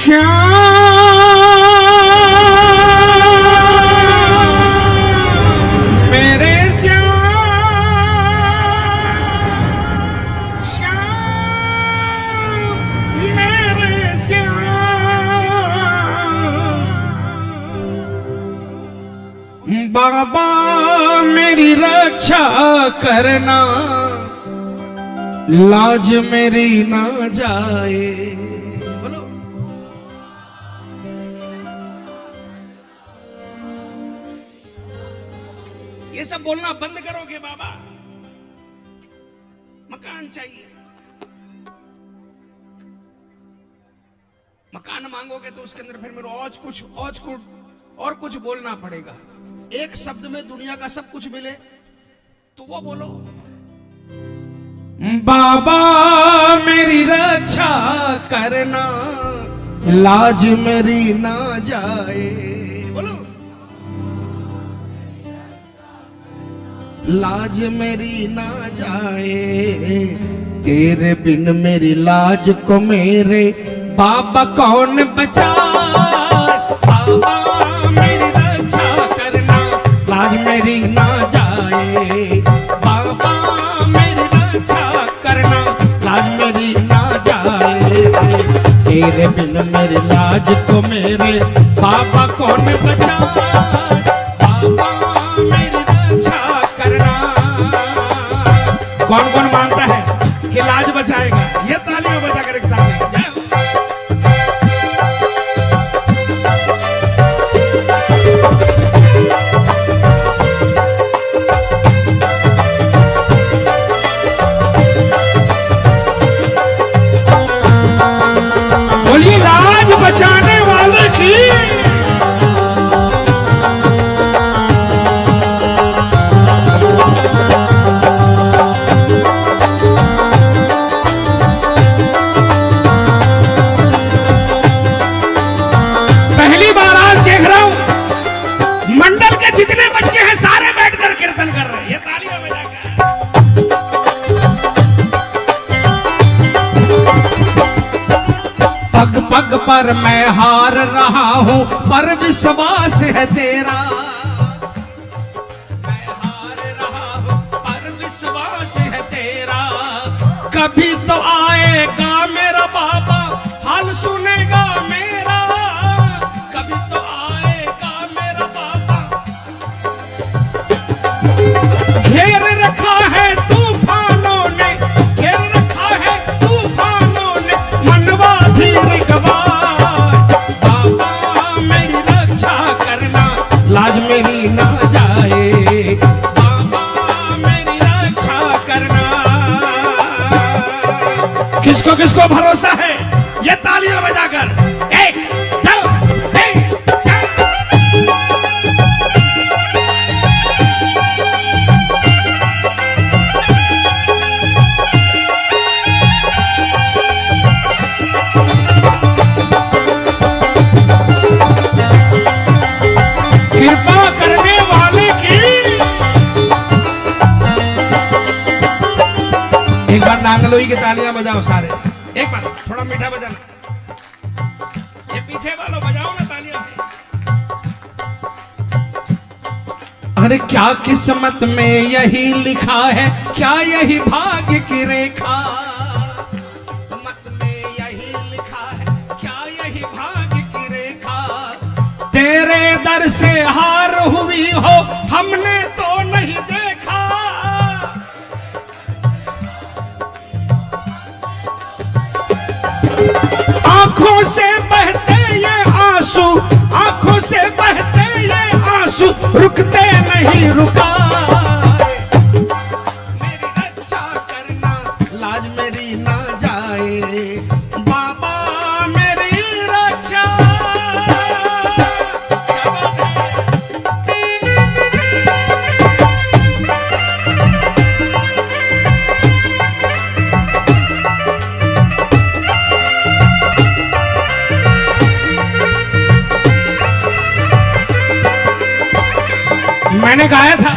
श्याम मेरे श्याम, श्याम मेरे श्याम, बाबा मेरी रक्षा करना, लाज मेरी ना जाए। बोलो ये सब बोलना बंद करोगे बाबा? मकान चाहिए, मकान मांगोगे तो उसके अंदर फिर मेरे और कुछ बोलना पड़ेगा। एक शब्द में दुनिया का सब कुछ मिले तो वो बोलो, बाबा मेरी रक्षा करना, लाज मेरी ना जाए। बोलो लाज मेरी ना जाए, तेरे बिन मेरी लाज को मेरे बाबा कौन बचाए। बाबा मेरी रक्षा करना, लाज मेरी ना जाए। बाबा मेरी रक्षा करना, लाज मेरी ना जाए। तेरे बिन मेरी लाज को मेरे बाबा कौन बचाए। बाबा मेरी रक्षा करना। कौन कौन मानता है कि लाज बचाएगा? ये तालियां बजा कर एक सामने। बोलिए लाज बचाने वाले की। पहली बार आज देख रहा हूं मंडल के जितने बच्चे हैं सारे बैठकर कीर्तन कर रहे हैं। ये तालियां बजाकर। पग पग पर मैं हार रहा हूं, पर विश्वास है तेरा। मैं हार रहा हूं, पर विश्वास है तेरा। कभी तो आएगा मेरा बाबा, हाल सुनेगा मेरा। कभी तो आएगा मेरा बाबा। घेर रखा है तूफानों ने, घेर रखा है तूफानों ने, मनवा धीर गवाए। बाबा मेरी रक्षा करना, लाज मेरी ना जाए। बाबा मेरी रक्षा करना। किसको किसको भरोसा है? ये तालियां बजाकर। एक दो तीन चार। कृपा करने वाले की। एक बार नांगलोई की तालियां बजाओ सारे। एक बार थोड़ा मीठा बजाना। ये पीछे वालों बजाओ ना तालियां। अरे क्या किस्मत में यही लिखा है, क्या यही भाग्य की रेखा। किस्मत में यही लिखा है, क्या यही भाग्य की रेखा। तेरे दर से हार हुई हो, हमने तो नहीं देखा। आंखों से बहते ये आंसू, आंखों से बहते ये आंसू, रुकते नहीं रुका। मेरी रक्षा करना, लाज मेरी ना जाए। बाबा मेरी रक्षा। मैंने गाया था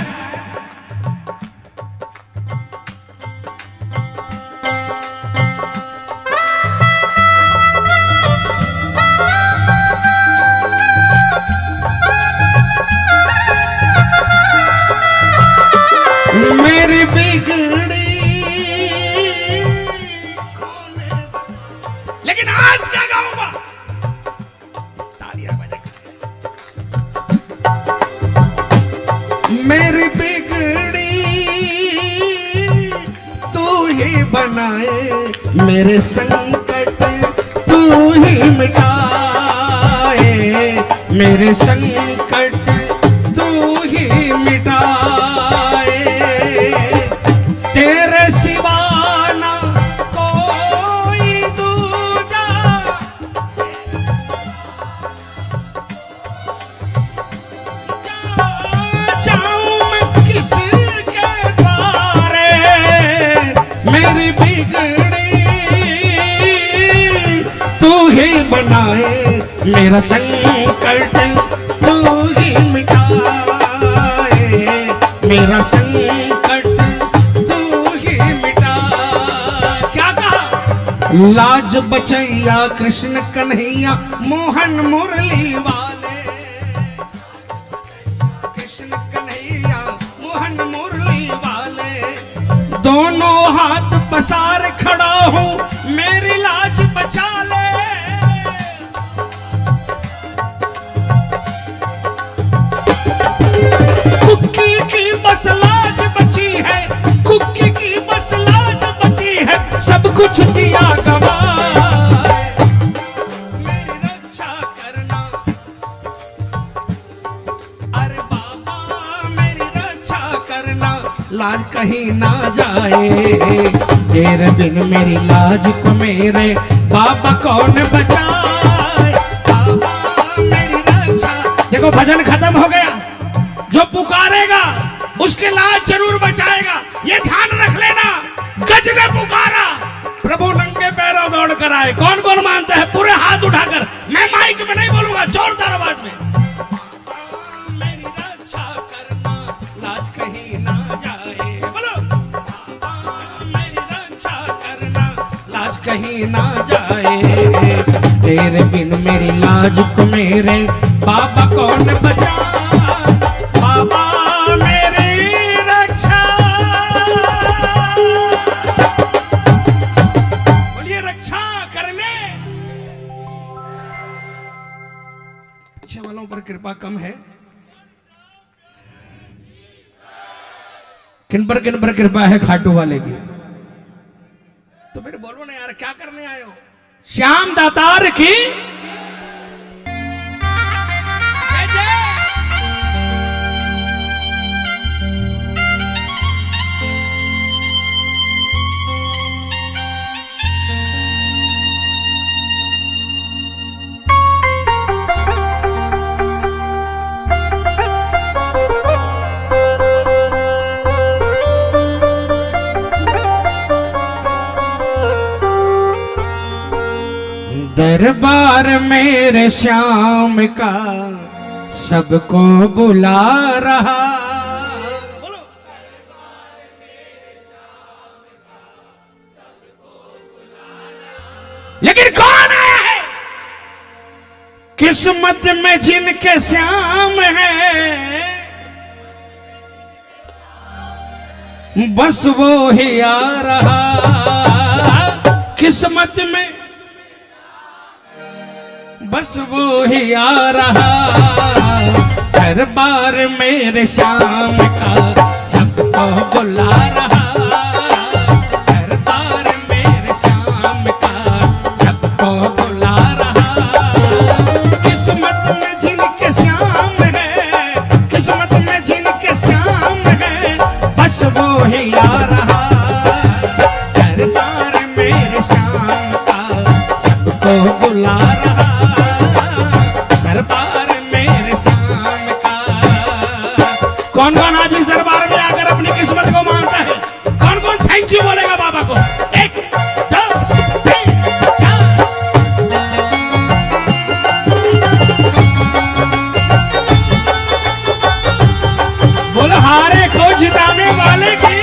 बनाए, मेरे संकट तू ही मिटाए, मेरे संकट तू ही मिटाए, तेरे सिवा ना कोई दूजा, जाऊं मैं किसके द्वारे, मेरी बिगड़ी तू ही बनाए, मेरा संकट तू ही मिटाए, मेरा संकट तू ही मिटाए। क्या कहा? लाज बचैया कृष्ण कन्हैया मोहन मुरली वाले, कृष्ण कन्हैया मोहन मुरली वाले, दोनों हाथ पसार खड़ा हूं, मेरी लाज बचा ले। कुक्की की बस लाज बची है, कुक्की की बस लाज बची है, सब कुछ दिया गवाए, मेरी रक्षा करना, अरे बाबा मेरी रक्षा करना, लाज कहीं ना जाए, तेरे बिन मेरी लाज को मेरे बाबा कौन बचाए, बाबा मेरी रक्षा। देखो भजन खत्म हो गया, जो पुकारेगा उसके लाज जरूर बचाएगा, ये ध्यान रख लेना। गज ने पुकारा, प्रभु नंगे पैरों दौड़ कर आए। कौन कौन मानते हैं? पूरे हाथ उठाकर। मैं माइक में नहीं बोलूंगा, जोरदार आवाज में। मेरी रक्षा करना, लाज कहीं ना जाए, बोलो मेरी रक्षा करना, लाज कहीं ना जाए, तेरे बिन मेरी लाज को मेरे बाबा कौन बचाए, बाबा मेरी रक्षा। बोलिए रक्षा करने। पीछे वालों पर कृपा कम है, किन पर कृपा है? खाटू वाले की। तो फिर बोलो ना यार, क्या करने आए हो? श्याम दातार की दरबार मेरे श्याम का सबको बुला रहा, बोलो लेकिन कौन आया है? किस्मत में जिनके श्याम है, बस वो ही आ रहा। किस्मत में बस वो ही आ रहा, दरबार मेरे श्याम का सबको बुला रहा, दरबार मेरे श्याम का सबको बुला रहा। किस्मत में जिनके श्याम है, किस्मत में जिनके श्याम है, बस वो ही आ रहा, दरबार मेरे श्याम का सबको बुला रहा, दरबार मेरे श्याम का। कौन कौन आज इस दरबार में आकर अपनी किस्मत को मानता है? कौन कौन थैंक यू बोलेगा बाबा को? 1 2 3 4। बोलो हारे को जिताने वाले की।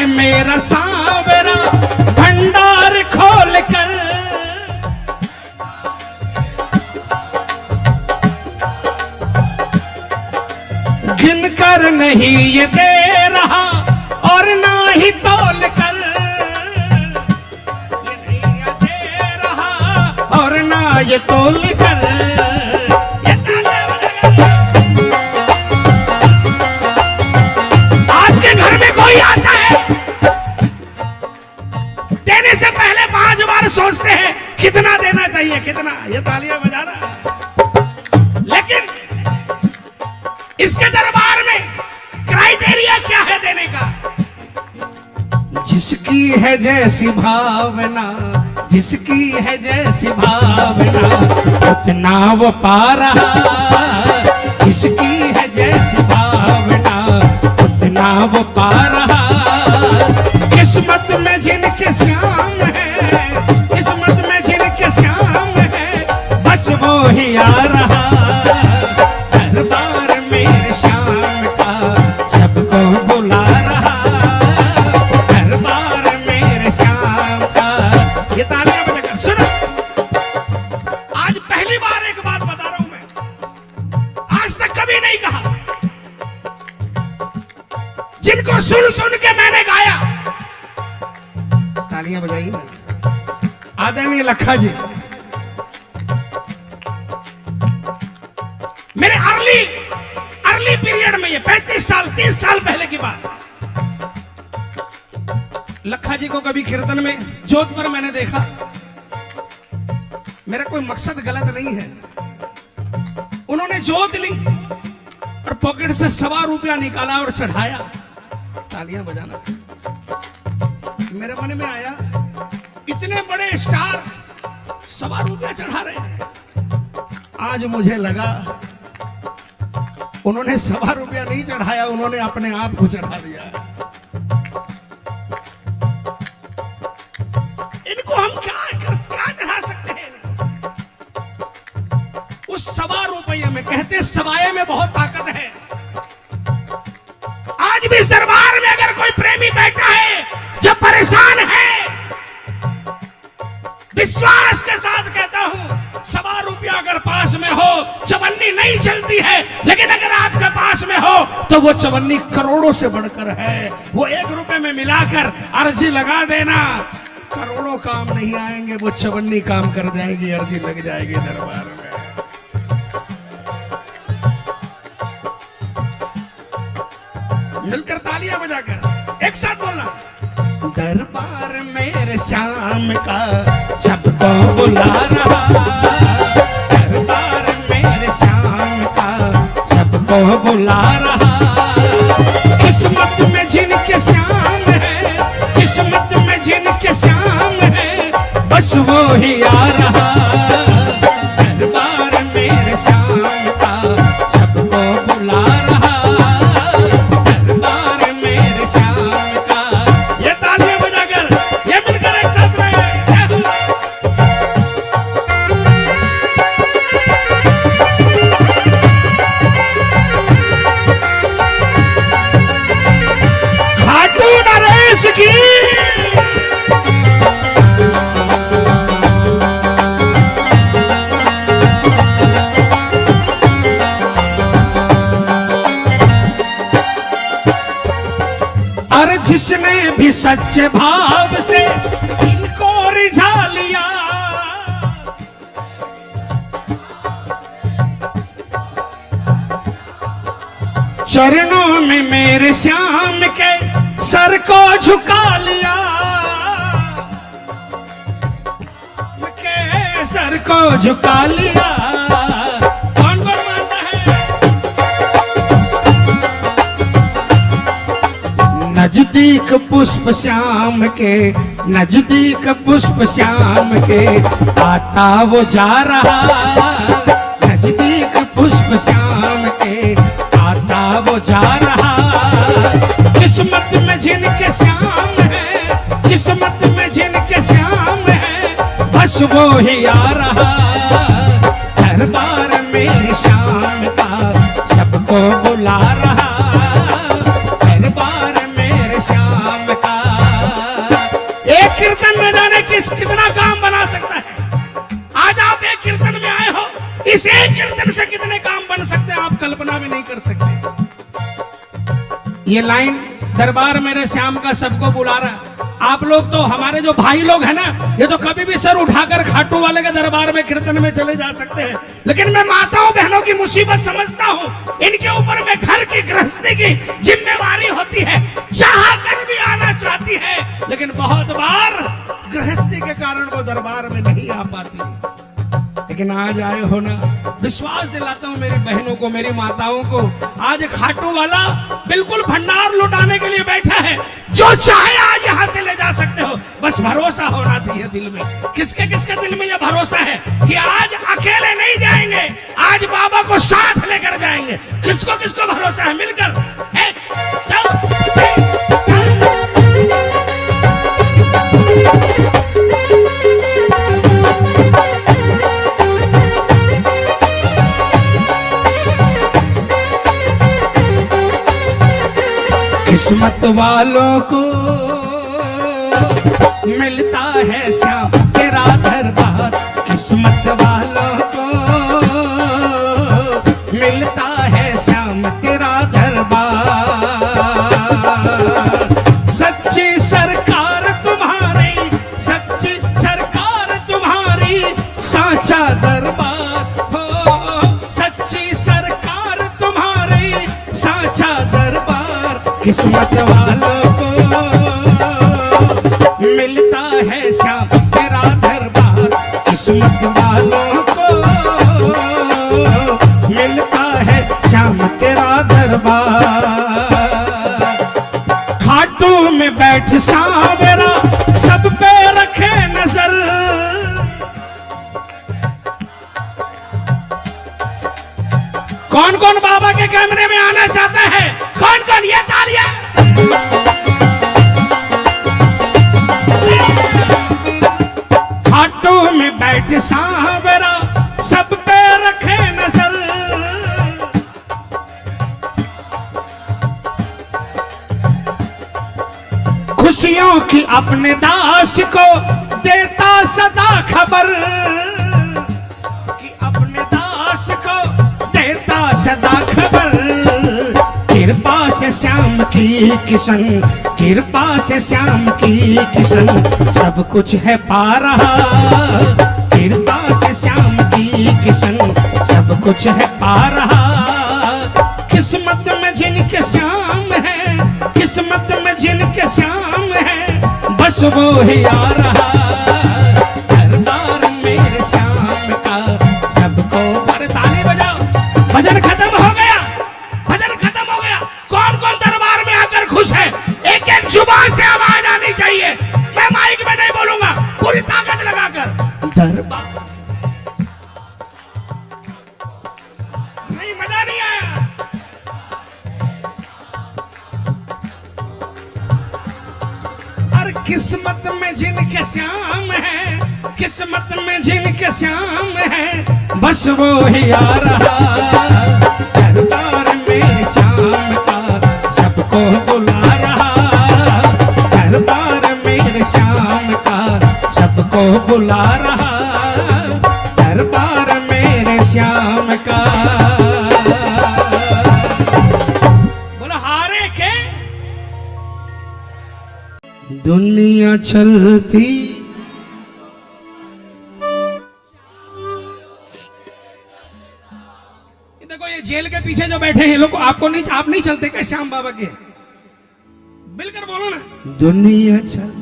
मेरा सांवरा भंडार खोल कर, और नहीं ये दे रहा और ना ही तौल कर, ये नहीं ये दे रहा और ना ये तौल कर। ये आपके घर में कोई आता है, देने से पहले 5 बार सोचते हैं कितना देना चाहिए, कितना। ये तालियां बजा रहा है, लेकिन इसके दरबार में क्राइटेरिया क्या है देने का? जिसकी है जैसी भावना, जिसकी है जैसी भावना उतना वो पा रहा, जिसकी है जैसी भावना उतना वो पा रहा। किस्मत में जिनके श्याम है, किस्मत में जिनके श्याम है, बस वो ही आ रहा। दरबार मेरे श्याम का सबको बुला रहा, दरबार मेरे श्याम का। ये तालियां बजाकर सुनो। आज पहली बार एक बात बता रहा हूं मैं, आज तक कभी नहीं कहा। जिनको सुन सुन के मैंने गाया, तालियां बजाइए ना। आदरणीय लखा जी, मेरे अर्ली पीरियड में, ये 35 साल 30 साल पहले की बात। लखा जी को कभी कीर्तन में जोत पर मैंने देखा। मेरा कोई मकसद गलत नहीं है। उन्होंने जोत ली और पॉकेट से ₹1.25 निकाला और चढ़ाया। तालियां बजाना। मेरे मन में आया, इतने बड़े स्टार ₹1.25 चढ़ा रहे हैं। आज मुझे लगा उन्होंने ₹1.25 नहीं चढ़ाया, उन्होंने अपने आप को चढ़ा दिया। इनको हम क्या चढ़ा सकते हैं? उस ₹1.25 में, कहते सवाए में बहुत ताकत है। आज भी इस दरबार में अगर कोई प्रेमी बैठा है जो परेशान है, विश्वास के साथ कहता हूं, ₹1.25 अगर पास में हो, चवन्नी नहीं चलती है, लेकिन अगर आपके पास में हो तो वो चवन्नी करोड़ों से बढ़कर है। वो ₹1 में मिलाकर अर्जी लगा देना, करोड़ों काम नहीं आएंगे, वो चवन्नी काम कर जाएगी, अर्जी लग जाएगी दरबार में। मिलकर तालियां बजाकर एक साथ बोलना। दरबार मेरे श्याम का सबको बुला रहा, दरबार मेरे श्याम का सबको बुला रहा। किस्मत में जिनके श्याम है, किस्मत में जिनके श्याम है, बस वो ही आ रहा। दरबार मेरे श्याम का सबको बुला रहा, दरबार मेरे श्याम का। ये तालियां बजाकर, ये मिलकर एक साथ में। खाटू नरेश की और जिसने भी सच्चे भाव से इनको रिझा लिया, चरणों में मेरे श्याम के सर को झुका लिया, के सर को झुका लिया। कौन कौन मानता है? नजदीक पुष्प श्याम के, नजदीक पुष्प श्याम के, आता वो जा रहा। नजदीक पुष्प श्याम के, आता वो जा रहा। किस्मत में जिनके श्याम है, किस्मत में जिनके श्याम है, बस वो ही आ रहा। दरबार मेरे श्याम का सबको बुला रहा, दरबार मेरे श्याम का। एक कीर्तन में जाने कितना काम बना सकता है। आज आप एक कीर्तन में आए हो, इस एक कीर्तन से कितने काम बन सकते हैं आप कल्पना भी नहीं कर सकते। ये लाइन दरबार मेरे श्याम का सबको बुला रहा है। आप लोग तो हमारे जो भाई लोग हैं ना, ये तो कभी भी सर उठाकर खाटू वाले के दरबार में कीर्तन में चले जा सकते हैं, लेकिन मैं माताओं बहनों की मुसीबत समझता हूँ। इनके ऊपर में घर की गृहस्थी की जिम्मेवारी होती है, चाह कर भी आना चाहती है, लेकिन बहुत बार गृहस्थी के कारण वो दरबार में नहीं आ पाती। लेकिन आज आए हो ना, विश्वास दिलाता हूँ मेरी बहनों को, मेरी माताओं को, आज खाटू वाला बिल्कुल भंडार लुटाने के लिए बैठा है। जो चाहे आज यहाँ से ले जा सकते हो, बस भरोसा होना चाहिए दिल में। किसके किसके दिल में ये भरोसा है कि आज अकेले नहीं जाएंगे, आज बाबा को साथ लेकर जाएंगे? किसको किसको भरोसा है? मिलकर किस्मत वालों को मिलता है श्याम तेरा दरबार, किस्मत वालों को मिलता है श्याम तेरा दरबार। सच्ची सरकार तुम्हारी, सच्ची सरकार तुम्हारी, साचा दरबार हो, सच्ची सरकार तुम्हारी, साचा दरबार। किस्मत वालों को मिलता है श्याम तेरा दरबार, किस्मत वालों को मिलता है श्याम तेरा दरबार। खाटू में बैठ सांवरा सब पे रखे नजर, कौन कौन बाबा के कैमरे में आना चाहता है? कौन कौन? ये तालियां। खाटू में बैठ सांवरा सब पे रखे नजर, खुशियों की अपने दास को देता सदा खबर, कि अपने दास को देता सदा खबर। कृपा से श्याम की किशन, कृपा से श्याम की किशन, सब कुछ है पा रहा। कृपा से श्याम की किशन, सब कुछ है पा रहा। किस्मत में जिनके श्याम है, किस्मत में जिनके श्याम है, बस वो ही आ रहा। दरबार मेरे श्याम का सबको पर ताली बजाओ। भजन खत्म हो गया, भजन खत्म हो गया। कौन कौन दरबार में आकर खुश है? एक एक जुबान से आवाज आनी चाहिए। मैं माइक में नहीं बोलूंगा, पूरी ताकत लगाकर। दरबार नहीं, मजा नहीं आया। और किस्मत में जिनके श्याम है, किस्मत में जिनके श्याम है, बस वो ही आ रहा। दरबार में श्याम का सबको बुला रहा, दरबार में श्याम का सबको बुला रहा, दरबार मेरे श्याम का। बोला हारे के दुनिया चलती, देखो ये जेल के पीछे जो बैठे हैं लोग, आपको नहीं, आप नहीं चलते क्या श्याम बाबा के? मिलकर बोलो ना। दुनिया चल,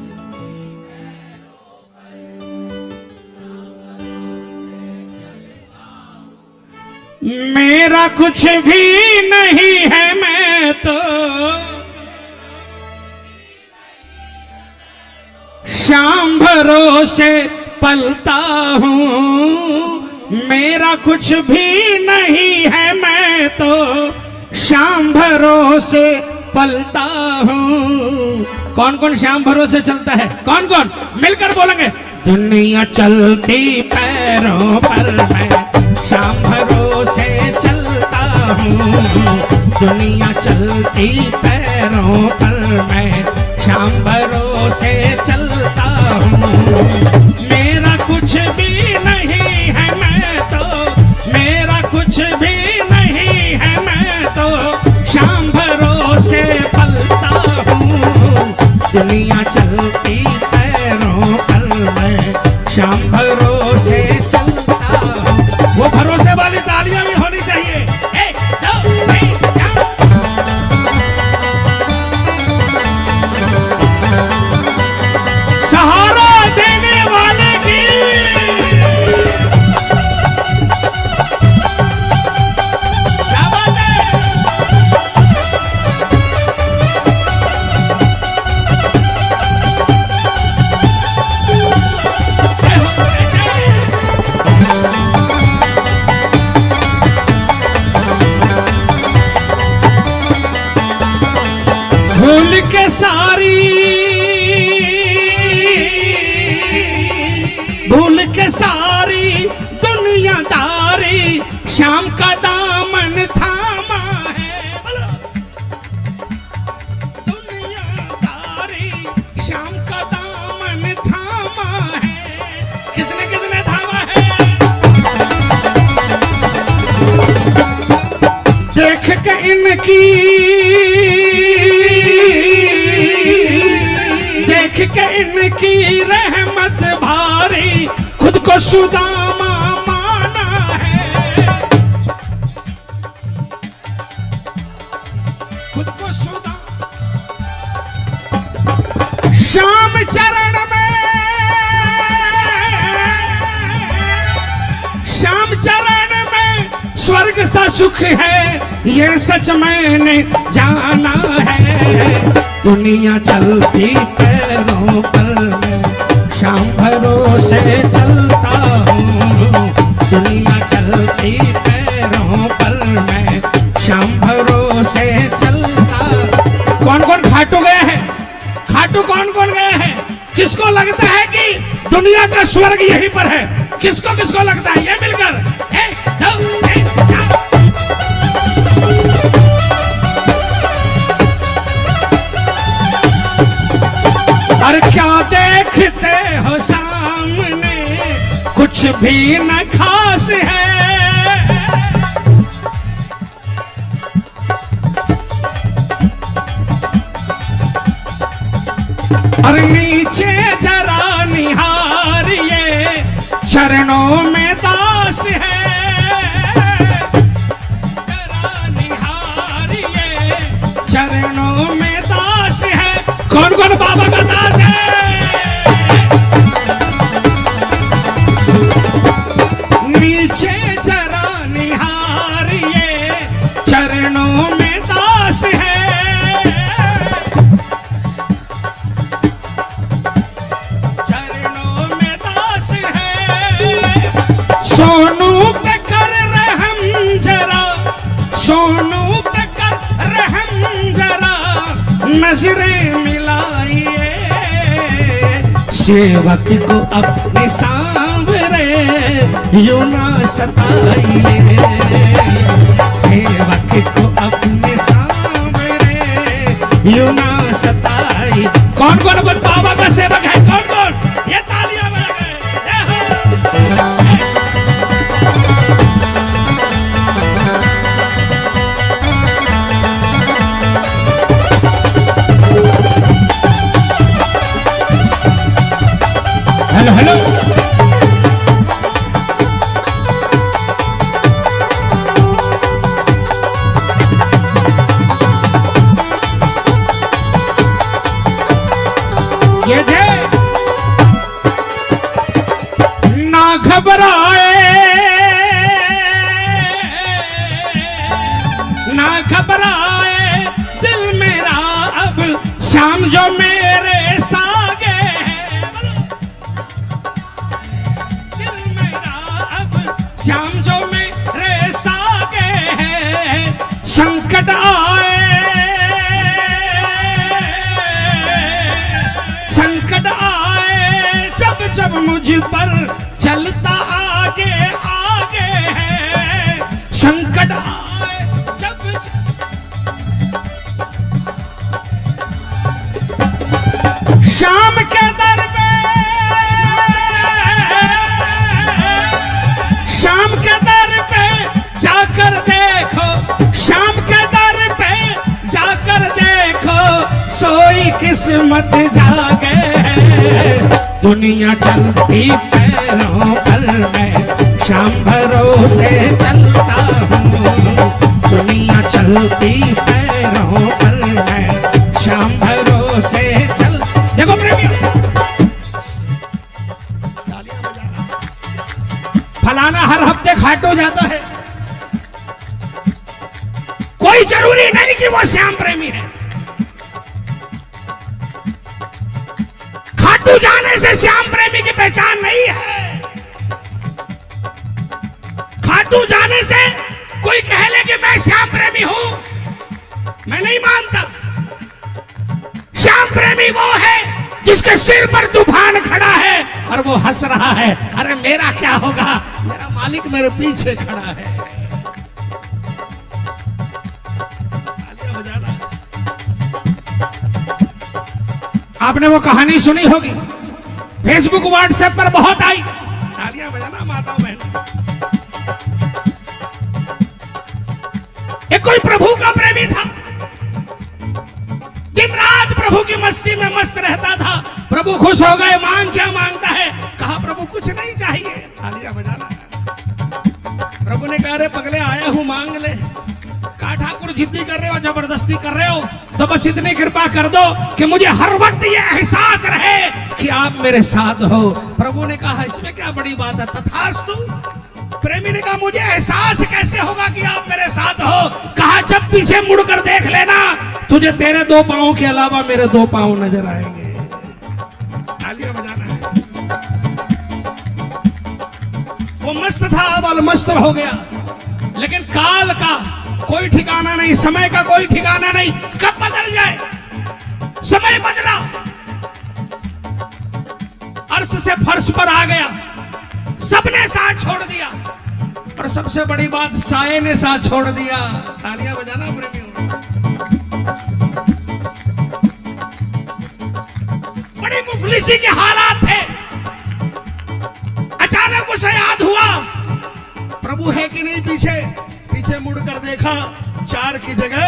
मेरा कुछ भी नहीं है, मैं तो श्याम भरोसे पलता हूँ। मेरा कुछ भी नहीं है, मैं तो श्याम भरोसे पलता हूँ। कौन कौन श्याम भरोसे चलता है? कौन कौन? मिलकर बोलेंगे। दुनिया चलती पैरों पर, मैं श्याम भरोसे चलता हूँ। दुनिया चलती पैरों पर, मैं श्याम भरोसे चलता हूँ। मेरा कुछ भी नहीं है, मैं तो, मेरा कुछ भी नहीं है, मैं तो श्याम भरोसे दुनिया चलती पैरों पर, मैं शाम भरोसे चलता हूँ। वो भरोसे वाली तालियां भी होनी चाहिए। 1 2 3 4। सहारा देने वाले की क्या बात है। भूल के सारी, भूल के सारी दुनियादारी, शाम का दामन थामा है। बोलो दुनियादारी, शाम का दामन थामा है। किसने किसने थामा है। देख के इनकी, देख के इनकी रहमत भारी, खुद को सुदामा माना है। खुद को सुदामा। श्याम चरण में, श्याम चरण में स्वर्ग सा सुख है, ये सच मैंने जाना है। दुनिया चलती पैरों पर, मैं शाम भरोसे चलता हूँ। दुनिया चलती पैरों पर, मैं शाम भरोसे चलता। कौन कौन खाटू गया है। खाटू कौन कौन गया है। किसको लगता है कि दुनिया का स्वर्ग यहीं पर है। किसको किसको लगता है। ये मिलकर 1 2 3 4। और क्या देखते हो सामने, कुछ भी न खास है। और नीचे जरा निहारिए, चरणों में दास है। जरा निहारिए, चरणों में दास है। कौन कौन बाबा का दास है। नीचे जरा निहारिए, चरणों में दास है। चरणों में दास है। सोनू पे कर रहम जरा, सोनू पे कर रहम जरा, नजरें मिलाइए। सेवक को अपने सांवरे यूं ना सताइए। सेवक को अपने सांवरे यूं ना सताइए। कौन कौन बाबा का सेवक है। कौन कौन। ये तालियां बजा के। Hello hello. ये थे ना घबराए, ना घबराए दिल मेरा अब, शाम जो मेरे सागे है। दिल मेरा अब, शाम जो मेरे सागे है। संकट आए, संकट आए जब जब मुझ पर, चलता आगे आगे है। संकट आए जब शाम के दर पे, शाम के दर पे जाकर देखो, शाम के दर पे जाकर देखो, सोई किस किस्मत जागे है, दुनिया चलती पैरों पर मैं शाम भरोसे चलता हूँ, दुनिया चलती पैरों पर मैं शाम भरोसे चल। देखो प्रेमियों, फलाना हर हफ्ते खाटू जाता है, कोई जरूरी नहीं कि वो श्याम प्रेमी है। खाटू जाने से श्याम प्रेमी की पहचान नहीं है। खाटू जाने से कोई कह ले कि मैं श्याम प्रेमी हूं, मैं नहीं मानता। श्याम प्रेमी वो है जिसके सिर पर तूफान खड़ा है और वो हंस रहा है, अरे मेरा क्या होगा, मेरा मालिक मेरे पीछे खड़ा है। आपने वो कहानी सुनी होगी, फेसबुक व्हाट्सएप पर बहुत आई, तालियां बजाना माताओं बहनों। एक कोई प्रभु का प्रेमी था, दिन रात प्रभु की मस्ती में मस्त रहता था। प्रभु खुश हो गए, मांग क्या मांगता है, कहा प्रभु कुछ नहीं चाहिए, तालियां बजाना। प्रभु ने कहा रे पगले आया हूं मांग ले, कहा ठाकुर जिद्दी कर रहे हो, जबरदस्ती कर रहे हो, तो बस इतनी कृपा कर दो कि मुझे हर वक्त ये एहसास रहे कि आप मेरे साथ हो। प्रभु ने कहा इसमें क्या बड़ी बात है, तथास्तु। प्रेमी ने कहा मुझे एहसास कैसे होगा कि आप मेरे साथ हो, कहा जब पीछे मुड़कर देख लेना तुझे तेरे दो पांवों के अलावा मेरे दो पांव नजर आएंगे। तालियां बजाना है। वो मस्त था, अब मस्त हो गया, लेकिन काल का कोई ठिकाना नहीं, समय का कोई ठिकाना नहीं, कब बदल जाए। समय बदला, अर्श से फर्श पर आ गया, सबने साथ छोड़ दिया, और सबसे बड़ी बात साये ने साथ छोड़ दिया। तालियां बजाना प्रेमियों। बड़ी मुफलिसी के हालात थे, अचानक उसे याद हुआ प्रभु है कि नहीं पीछे। पीछे मुड़कर देखा, चार की जगह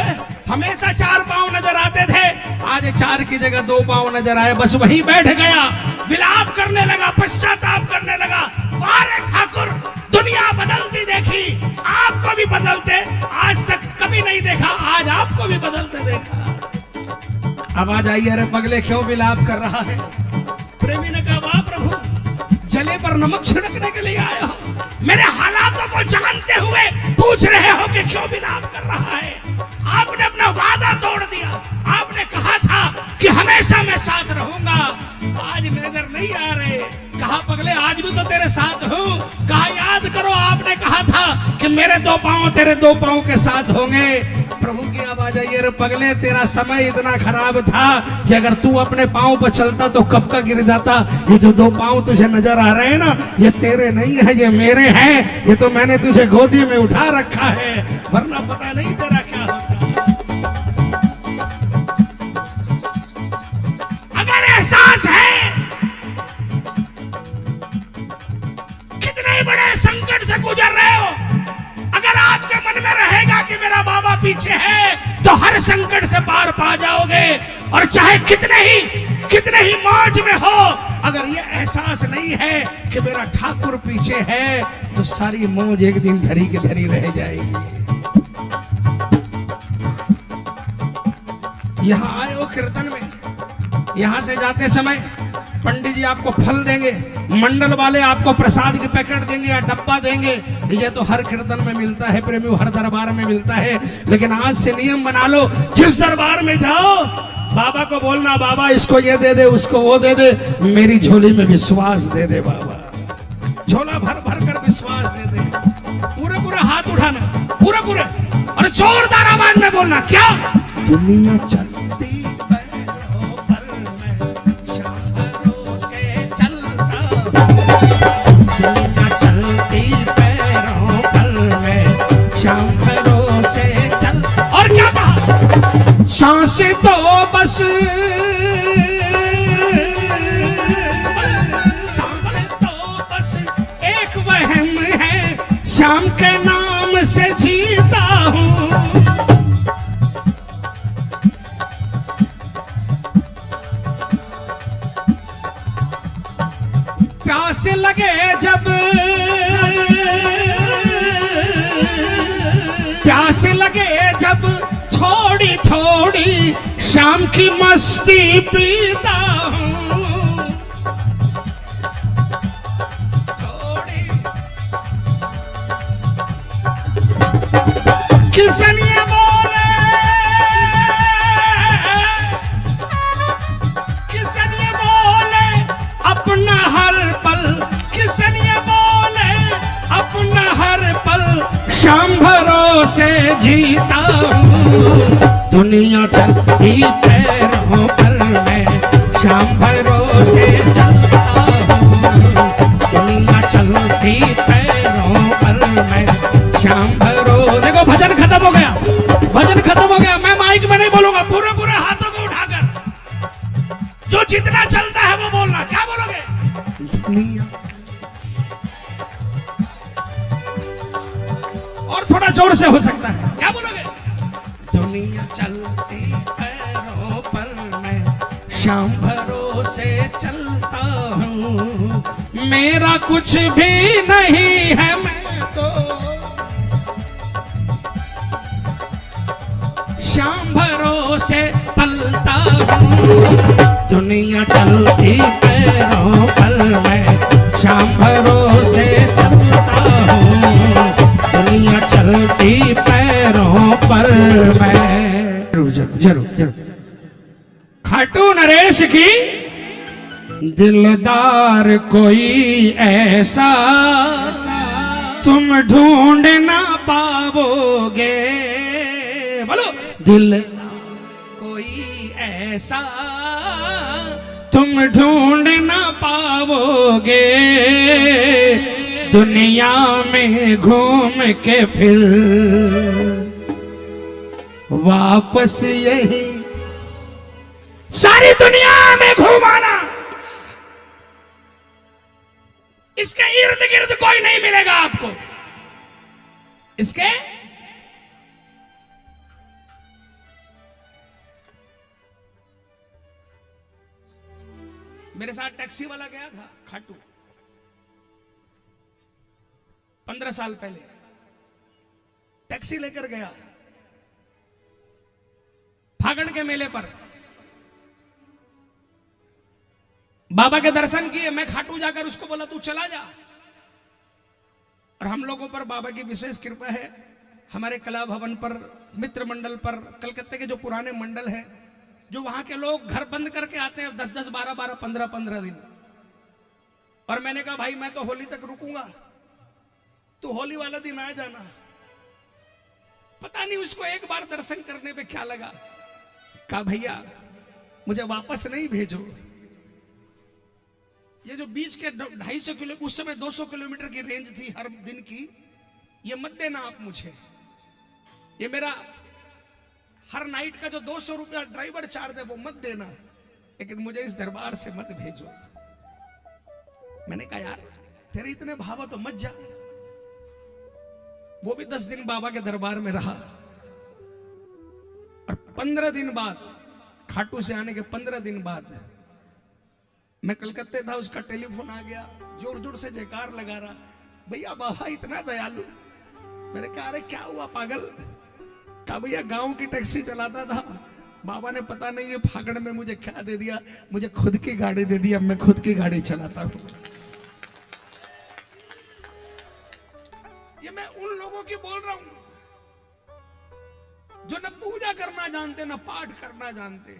हमेशा चार पांव नजर आते थे, आज चार की जगह दो पांव नजर आए। बस वही बैठ गया, विलाप करने लगा, पश्चाताप करने लगा। अरे ठाकुर दुनिया बदलती देखी, आपको भी बदलते आज तक कभी नहीं देखा, आज आपको भी बदलते देखा। अब आ जाइए, अरे पगले क्यों विलाप कर रहा है। प्रेमी ने कहा वाह प्रभु, जले पर नमक छिड़कने के लिए आया हो, मेरे हालातों को जानते हुए पूछ रहे हो कि क्यों विलाप कर रहा है। आपने अपना वादा तोड़ दिया, आपने कहा था कि हमेशा मैं साथ रहूंगा, आज नजर नहीं आ रहे। कहा पगले आज भी तो तेरे साथ हूं, कहा याद करो आपने कहा था कि मेरे दो पांव तेरे दो पांव के साथ होंगे। प्रभु की आवाज आई, रे पगले तेरा समय इतना खराब था कि अगर तू अपने पांव पर चलता तो कब का गिर जाता। ये जो दो पांव तुझे नजर आ रहे हैं ना, ये तेरे नहीं है, ये मेरे हैं, ये तो मैंने तुझे गोदी में उठा रखा है, वरना पता नहीं तेरा क्या होता। अगर एहसास है कितने बड़े संकट से गुजर रहे हो, अगर आपके मन में रहेगा कि मेरा बाबा पीछे है, तो हर संकट से पार पा जाओगे। और चाहे कितने ही मौज में हो, अगर ये एहसास नहीं है कि मेरा ठाकुर पीछे है, तो सारी मौज एक दिन धरी की धरी रह जाएगी। यहाँ आए हो कीर्तन में, यहाँ से जाते समय पंडित जी आपको फल देंगे, मंडल वाले आपको प्रसाद की पैकेट देंगे या डब्बा देंगे। ये तो हर कीर्तन में मिलता है प्रेमी, हर दरबार में मिलता है। लेकिन आज से नियम बना लो, जिस दरबार में जाओ बाबा को बोलना, बाबा इसको ये दे दे, उसको वो दे दे, मेरी झोली में विश्वास दे दे बाबा। झोला भर भर कर विश्वास दे दे। पूरे हाथ उठाना, पूरे और जोरदार आवाज में बोलना, क्या दुनिया चलती पैरों पर मैं शाम भरोसे चलता, दुनिया चलती पैरों पर मैं शाम भरोसे चल। और क्या कहा, सांसें तो बस एक वहम है, शाम के नाम से जीता हूँ। शाम की मस्ती पीता हूँ, किसन ये बोले, किसन ये बोले अपना हर पल, किसन ये बोले अपना हर पल शाम भरोसे जीता हूँ। दुनिया चलती पैरों पर मैं शाम भरोसे चलता हूँ। दुनिया चलती पैरों पर मैं शाम भरोसे। देखो भजन खत्म हो गया, भजन खत्म हो गया। मैं माइक में नहीं बोलूंगा, पूरे पूरे हाथों को उठाकर जो जितना चलता है वो बोलना। क्या बोलोगे? दुनिया, और थोड़ा जोर से हो सकता है। क्या बोलोगे? दुनिया चलती पैरों पर मैं शाम भरोसे चलता हूँ। मेरा कुछ भी नहीं है, मैं तो शाम भरोसे पलता हूँ। दुनिया चलती पैरों पर मैं शाम भरोसे चलता हूँ। दुनिया चलती पैरों पर मैं। जरूर जरूर जरूर। खाटू नरेश की दिलदार कोई ऐसा तुम ढूंढ ना पाओगे। बोलो, दिलदार कोई ऐसा तुम ढूंढ ना पाओगे। दुनिया में घूम के फिर वापस यही सारी दुनिया में घूमाना, इसके इर्द गिर्द कोई नहीं मिलेगा आपको। इसके मेरे साथ टैक्सी वाला गया था खाटू 15 साल पहले। टैक्सी लेकर गया फागण के मेले पर, बाबा के दर्शन किए। मैं खाटू जाकर उसको बोला तू चला जा। और हम लोगों पर बाबा की विशेष कृपा है, हमारे कला भवन पर, मित्र मंडल पर, कलकत्ते के जो पुराने मंडल हैं, जो वहां के लोग घर बंद करके आते हैं 10-10, 12-12, 15-15 दिन। और मैंने कहा भाई मैं तो होली तक रुकूंगा, तो होली वाला दिन आ जाना। पता नहीं उसको एक बार दर्शन करने पे क्या लगा, कहा भैया मुझे वापस नहीं भेजो। ये जो बीच के 250 किलोमीटर, उस समय 200 किलोमीटर की रेंज थी हर दिन की, ये मत देना आप मुझे। ये मेरा हर नाइट का जो 200 रुपया ड्राइवर चार्ज है वो मत देना, लेकिन मुझे इस दरबार से मत भेजो। मैंने कहा यार तेरे इतने भाव तो मत जा। वो भी 10 दिन बाबा के दरबार में रहा। और 15 दिन बाद, खाटू से आने के 15 दिन बाद मैं कलकत्ते था, उसका टेलीफोन आ गया, जोर जोर से जयकार लगा रहा, भैया बाबा इतना दयालु। मैंने कहा अरे क्या हुआ पागल? कहा भैया गांव की टैक्सी चलाता था, बाबा ने पता नहीं ये फागण में मुझे क्या दे दिया, मुझे खुद की गाड़ी दे दी, अब मैं खुद की गाड़ी चलाता हूं। ये मैं उन लोगों की बोल रहा हूं जो न पूजा करना जानते न पाठ करना जानते।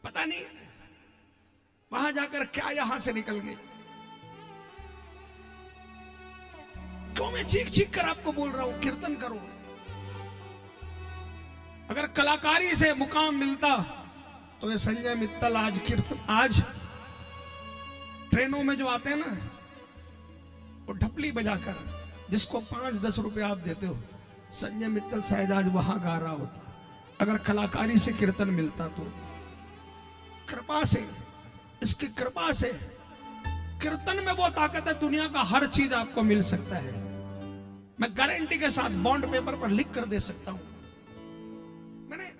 पता नहीं वहां जाकर क्या यहां से निकल गए। क्यों मैं चीख चीख कर आपको बोल रहा हूं कीर्तन करो। अगर कलाकारी से मुकाम मिलता तो ये संजय मित्तल आज कीर्तन, आज ट्रेनों में जो आते हैं ना वो ढपली बजाकर, जिसको 5-10 रुपए आप देते हो, संजय मित्तल शायद आज वहां गा रहा होता। अगर कलाकारी से कीर्तन मिलता तो कृपा से, इसकी कृपा से कीर्तन में वो ताकत है, दुनिया का हर चीज आपको मिल सकता है। मैं गारंटी के साथ बॉन्ड पेपर पर लिख कर दे सकता हूं। मैंने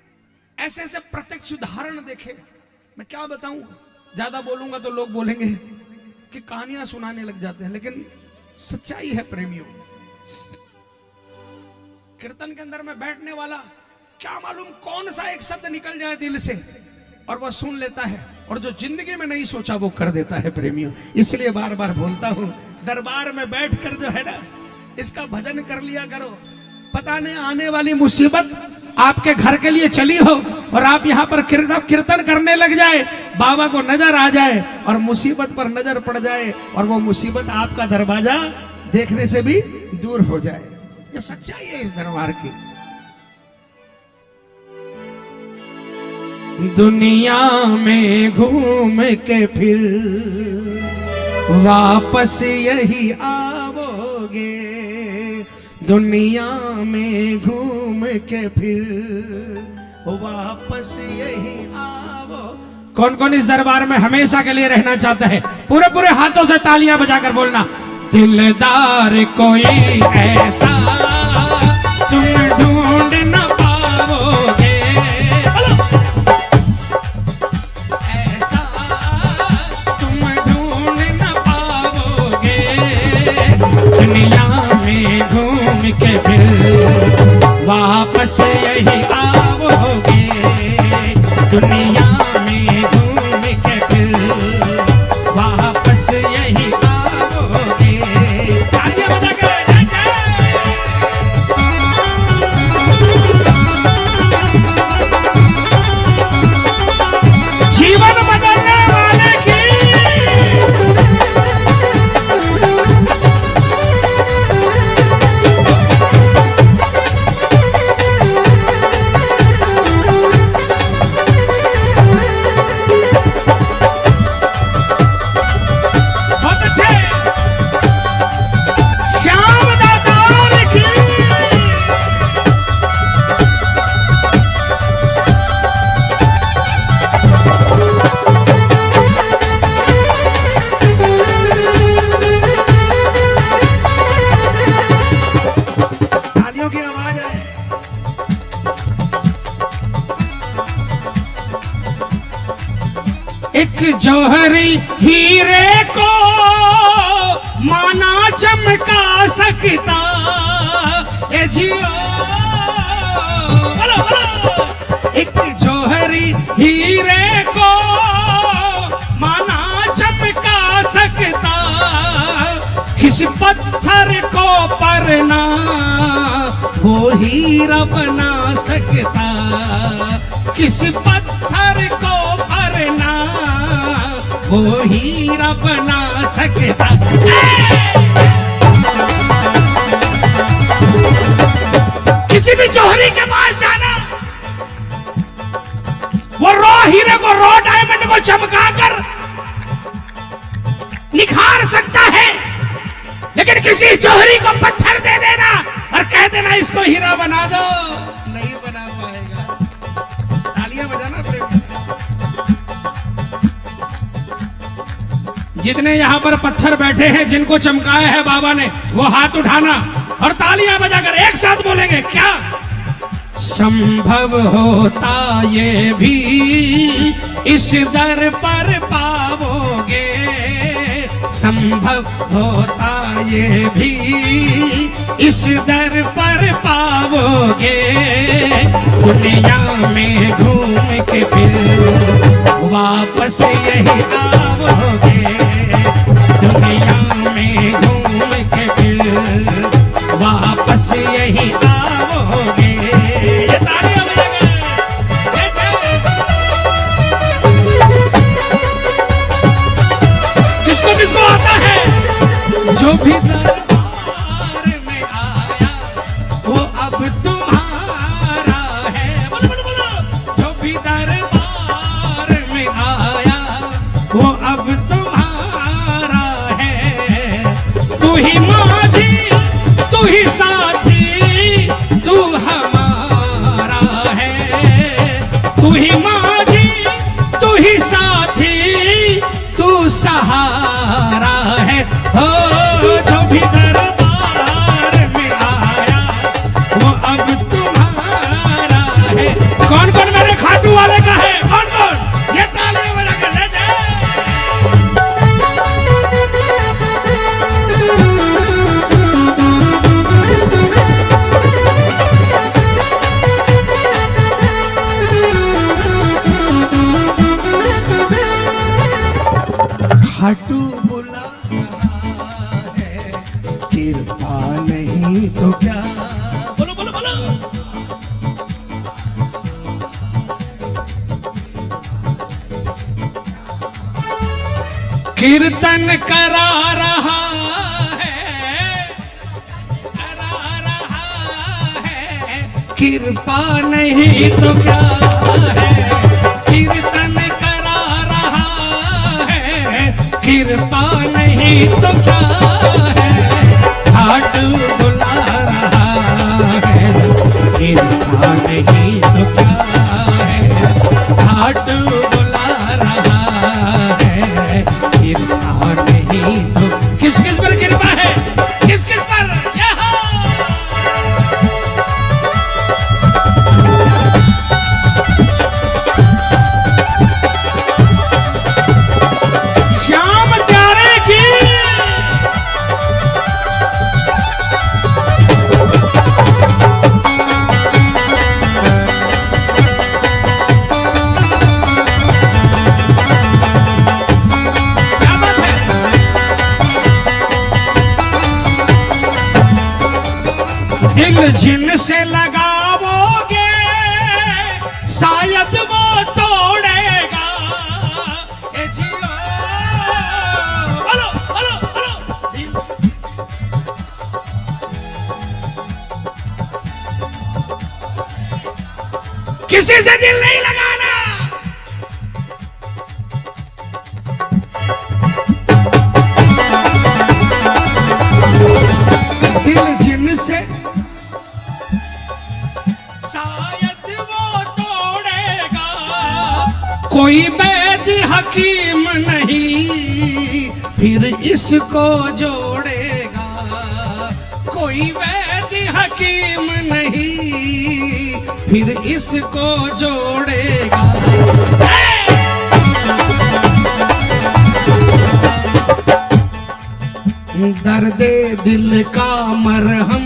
ऐसे ऐसे प्रत्यक्ष उदाहरण देखे, मैं क्या बताऊं, ज्यादा बोलूंगा तो लोग बोलेंगे कि कहानियां सुनाने लग जाते हैं, लेकिन सच्चाई है प्रेमियों। कीर्तन के अंदर में बैठने वाला क्या मालूम कौन सा एक शब्द निकल जाए दिल से और वह सुन लेता है, और जो जिंदगी में नहीं सोचा वो कर देता है प्रेमियों। इसलिए बार बार बोलता हूं, दरबार में बैठकर जो है ना इसका भजन कर लिया करो। पता नहीं आने वाली मुसीबत आपके घर के लिए चली हो और आप यहाँ पर कीर्तन करने लग जाए, बाबा को नजर आ जाए और मुसीबत पर नजर पड़ जाए और वो मुसीबत आपका दरवाजा देखने से भी दूर हो जाए। ये सच्चाई है इस दरबार की। दुनिया में घूम के फिर वापस यही आओगे, दुनिया में घूम के फिर वापस यही आओ। कौन कौन इस दरबार में हमेशा के लिए रहना चाहता है? पूरे पूरे हाथों से तालियां बजाकर बोलना, दिलदार कोई ऐसा तुम ढूंढ न पाओगे, दुनिया में घूम के फिर वापस यही आओगे, दुनिया में घूम के फिर वापस यही आओगे। तालियां बजा के जीवन बदलने वाले की जौहरी हीरे को माना चमका सकता ए जियो, बोलो बोलो। एक जौहरी हीरे को माना चमका सकता, किस पत्थर को परना वो हीरा बना सकता, किस पत्थर को परना वो हीरा बना सकता। किसी भी जौहरी के पास जाना, वो रॉ हीरे को, रॉ डायमंड को चमकाकर निखार सकता है, लेकिन किसी जौहरी को पत्थर दे देना और कह देना इसको हीरा बना दो, नहीं बना पाएगा। तालियां बजाना प्रेम। जितने यहाँ पर पत्थर बैठे हैं जिनको चमकाया है बाबा ने, वो हाथ उठाना और तालियां बजाकर एक साथ बोलेंगे, क्या संभव होता ये भी इस दर पर पाओगे, संभव होता ये भी इस दर पर पाओगे, दुनिया में घूम के फिर वापस यही आओगे, दुनिया में घूम के फिर वापस यही आओगे। ये तालियां बजाएंगे। किसको किसको आता है? जो भी दरबार में आया वो अब तुम्हारा है, बोलो बोलो बोलो। जो भी दरबार में आया वो अब तुम्हारा है, तू ही माझी तू ही साथी तू हमारा है, तू ही माझी तू ही साथी तू सहारा है। हो जो भी दरबार में आया वो अब तुम्हारा है। कौन कौन मेरे खाटू वाले का है? कौन कौन? ये तालियां बजा कर ले जाए। खाटू बुला रहा है, कृपा नहीं तो क्या। बोलो बोलो बोलो। कीर्तन करा रहा है, करा रहा है, कृपा नहीं तो क्या है। कीर्तन करा रहा है, कृपा नहीं तो क्या है। खाटू बुला रहा है, कृपा नहीं तो क्या है। खाटू बुला रहा है, कृपा नहीं तो। किस किस पर कृपा है, किस किस पर। श्याम प्यारे की। दिल जिनसे लगाओगे शायद वो तोड़ेगा। ए जियो, बोलो बोलो बोलो। दिल किसी से दिल नहीं लगाना। दिल जिनसे शायद वो तोड़ेगा। कोई वैद हकीम नहीं फिर इसको जोड़ेगा। कोई वैद हकीम नहीं फिर इसको जोड़ेगा। दर्दे दिल का मरहम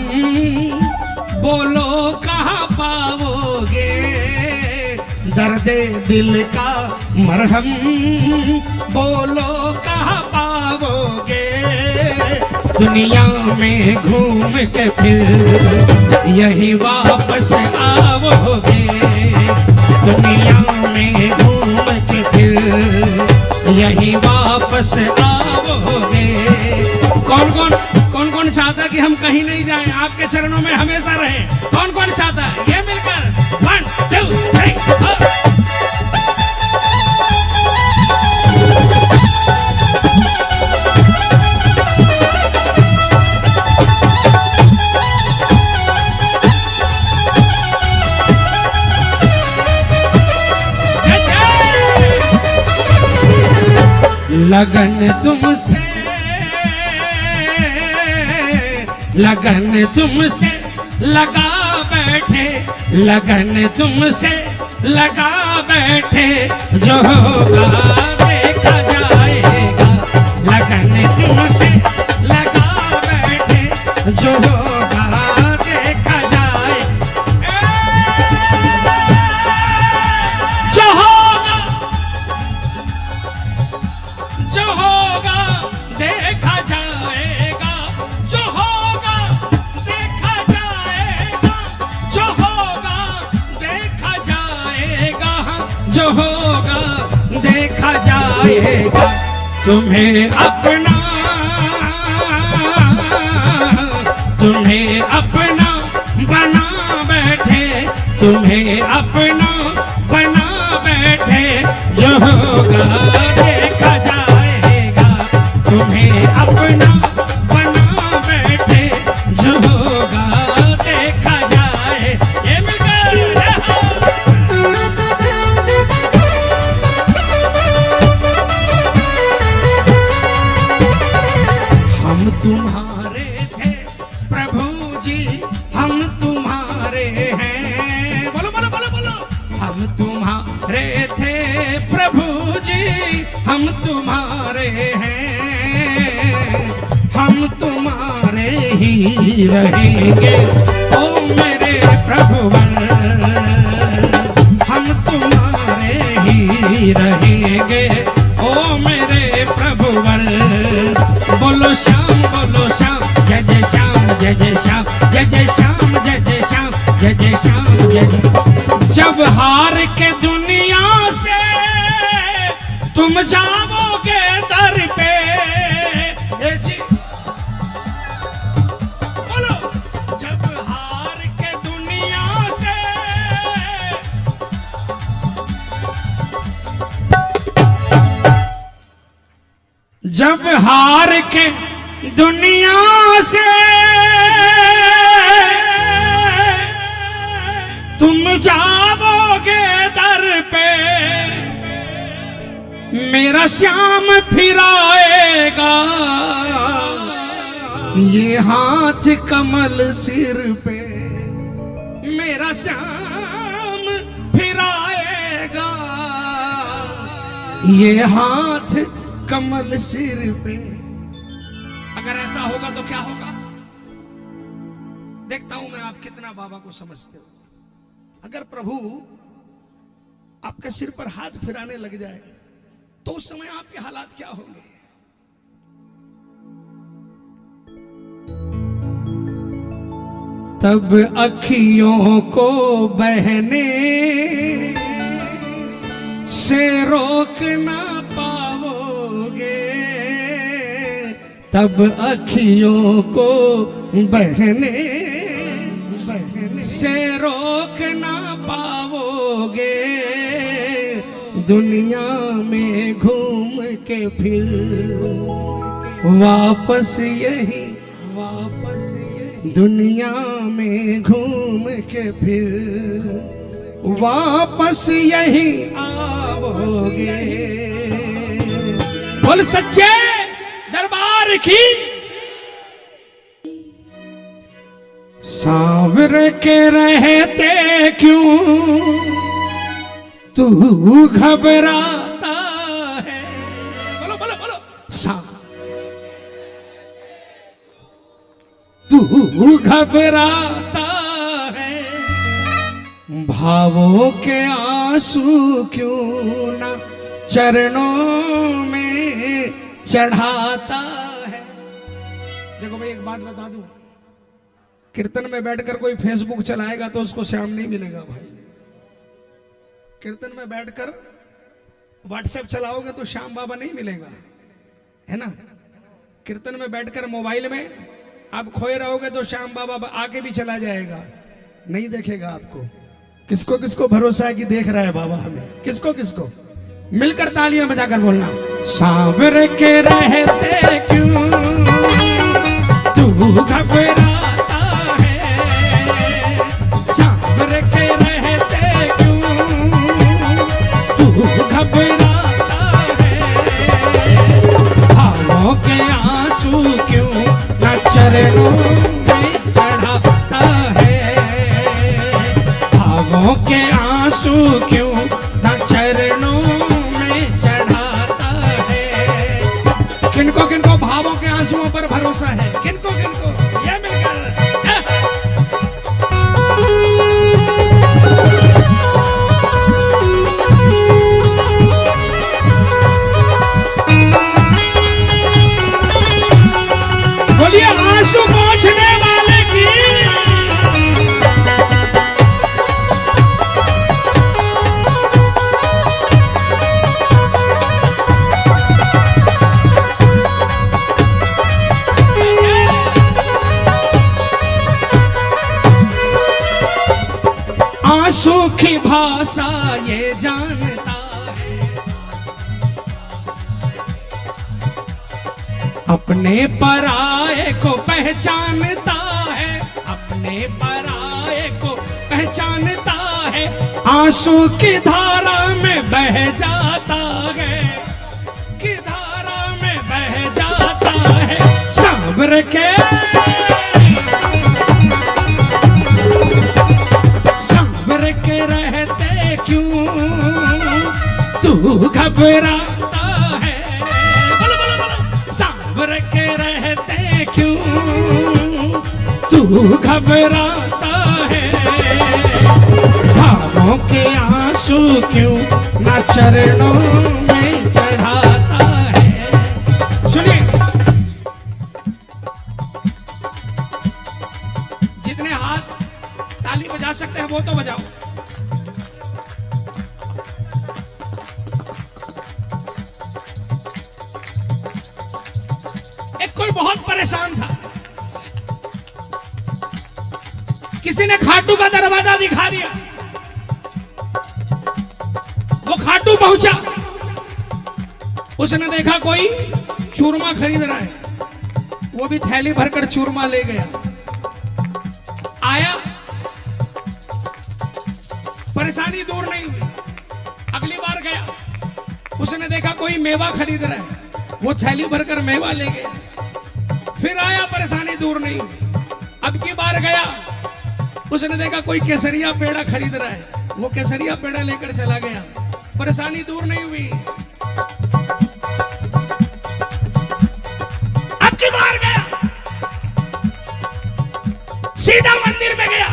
बोलो कहाँ पाओगे। दर्दे दिल का मरहम बोलो कहाँ पाओगे। दुनिया में घूम के फिर यही वापस आओगे। दुनिया में घूम के फिर यही वापस आओगे। कौन कौन चाहता है कि हम कहीं नहीं जाएं, आपके चरणों में हमेशा रहें। कौन कौन चाहता है ये मिलकर 1 2 3 4। लगन तुमसे, लगन तुमसे लगा बैठे। लगन तुमसे लगा बैठे, जो होगा देखा जाएगा। लगन तुमसे लगा बैठे, जो होगा देखा जाए। जो होगा, जो होगा देखा जाएगा। जो होगा देखा जाएगा। जो होगा देखा जाएगा। जो होगा देखा जाएगा। तुम्हें अपना, तुम्हें अपना बना बैठे। तुम्हें अपना बना बैठे, जो होगा देखा जाएगा। तुम्हें अपना बना बैठे, जो होगा देखा जाए। ये मिलकर हम तुम्हारे थे प्रभु जी, हम तुम्हारे हैं। बोलो बोलो बोलो बोलो। हम तुम्हारे थे प्रभु जी, हम तुम्हारे हैं। हम तुम्हारे ही रहेंगे ओ मेरे प्रभुवर। हम तुम्हारे ही रहेंगे ओ मेरे प्रभुवर। जय श्याम, जय जय श्याम, जय जय श्याम, जय जय। जब हार के दुनिया से तुम जाओगे दर पे, जी बोलो, जब हार के दुनिया से, जब हार के दुनिया से तुम जाओगे दर पे, मेरा श्याम फिर आएगा ये हाथ कमल सिर पे, मेरा श्याम फिर आएगा ये हाथ कमल सिर पे। अगर ऐसा होगा तो क्या होगा? देखता हूं मैं आप कितना बाबा को समझते हो। अगर प्रभु आपके सिर पर हाथ फिराने लग जाए तो उस समय आपके हालात क्या होंगे? तब अखियों को बहने से रोक ना पाओगे, तब अखियों को बहने से रोक ना पाओगे, दुनिया में घूम के फिर वापस यही, दुनिया में घूम के फिर वापस यही आओगे। बोल सच्चे दरबार की। सांवरे के रहते क्यों तू घबराता है? बोलो बोलो बोलो। तू घबराता है, भावों के आंसू क्यों ना चरणों में चढ़ाता है। देखो भाई एक बात बता दूं, कीर्तन में बैठकर कोई फेसबुक चलाएगा तो उसको श्याम नहीं मिलेगा भाई। कीर्तन में बैठकर व्हाट्सएप चलाओगे तो श्याम बाबा नहीं मिलेगा, है ना। कीर्तन में बैठकर मोबाइल में आप खोए रहोगे तो श्याम बाबा आके भी चला जाएगा, नहीं देखेगा आपको। किसको किसको भरोसा है कि देख रहा है बाबा हमें? किसको किसको? मिलकर तालियां बजाकर बोलना। सांवर के रहते क्यों तू घबराता है, सांवर के रहते क्यों तू घबराता है, भावों के आंसू क्यों न चरणों में चढ़ाता है, भावों के आंसू क्यों न चरणों में चढ़ाता है। किनको किनको भावों के आंसुओं पर भरोसा है? किनको किनको? ये मिलकर बोलिए आंसू पोंछने वाले की। आंसू की भाषा ये जानता है, अपने पराये को पहचानता है, अपने पराये को पहचानता है, आंसू की धारा में बह जाता है, की धारा में बह जाता है। सांवर के रहते क्यों तू घबराता है, बोलो बोलो बोलो। सांवर के रहते क्यों तू घबराता है, भावों के आंसू क्यों न चरणों में चढ़ाता है। सुनिए, वो तो बजाओ। एक कोई बहुत परेशान था, किसी ने खाटू का दरवाजा दिखा दिया। वो खाटू पहुंचा, उसने देखा कोई चूरमा खरीद रहा है, वो भी थैली भरकर चूरमा ले गया। आया, परेशानी दूर नहीं हुई। अगली बार गया, उसने देखा कोई मेवा खरीद रहा है, वो थैली भरकर मेवा ले गया। फिर आया, परेशानी दूर नहीं हुई। अब की बार गया, उसने देखा कोई केसरिया पेड़ा खरीद रहा है, वो केसरिया पेड़ा लेकर चला गया। परेशानी दूर नहीं हुई। अब की बार गया, सीधा मंदिर में गया,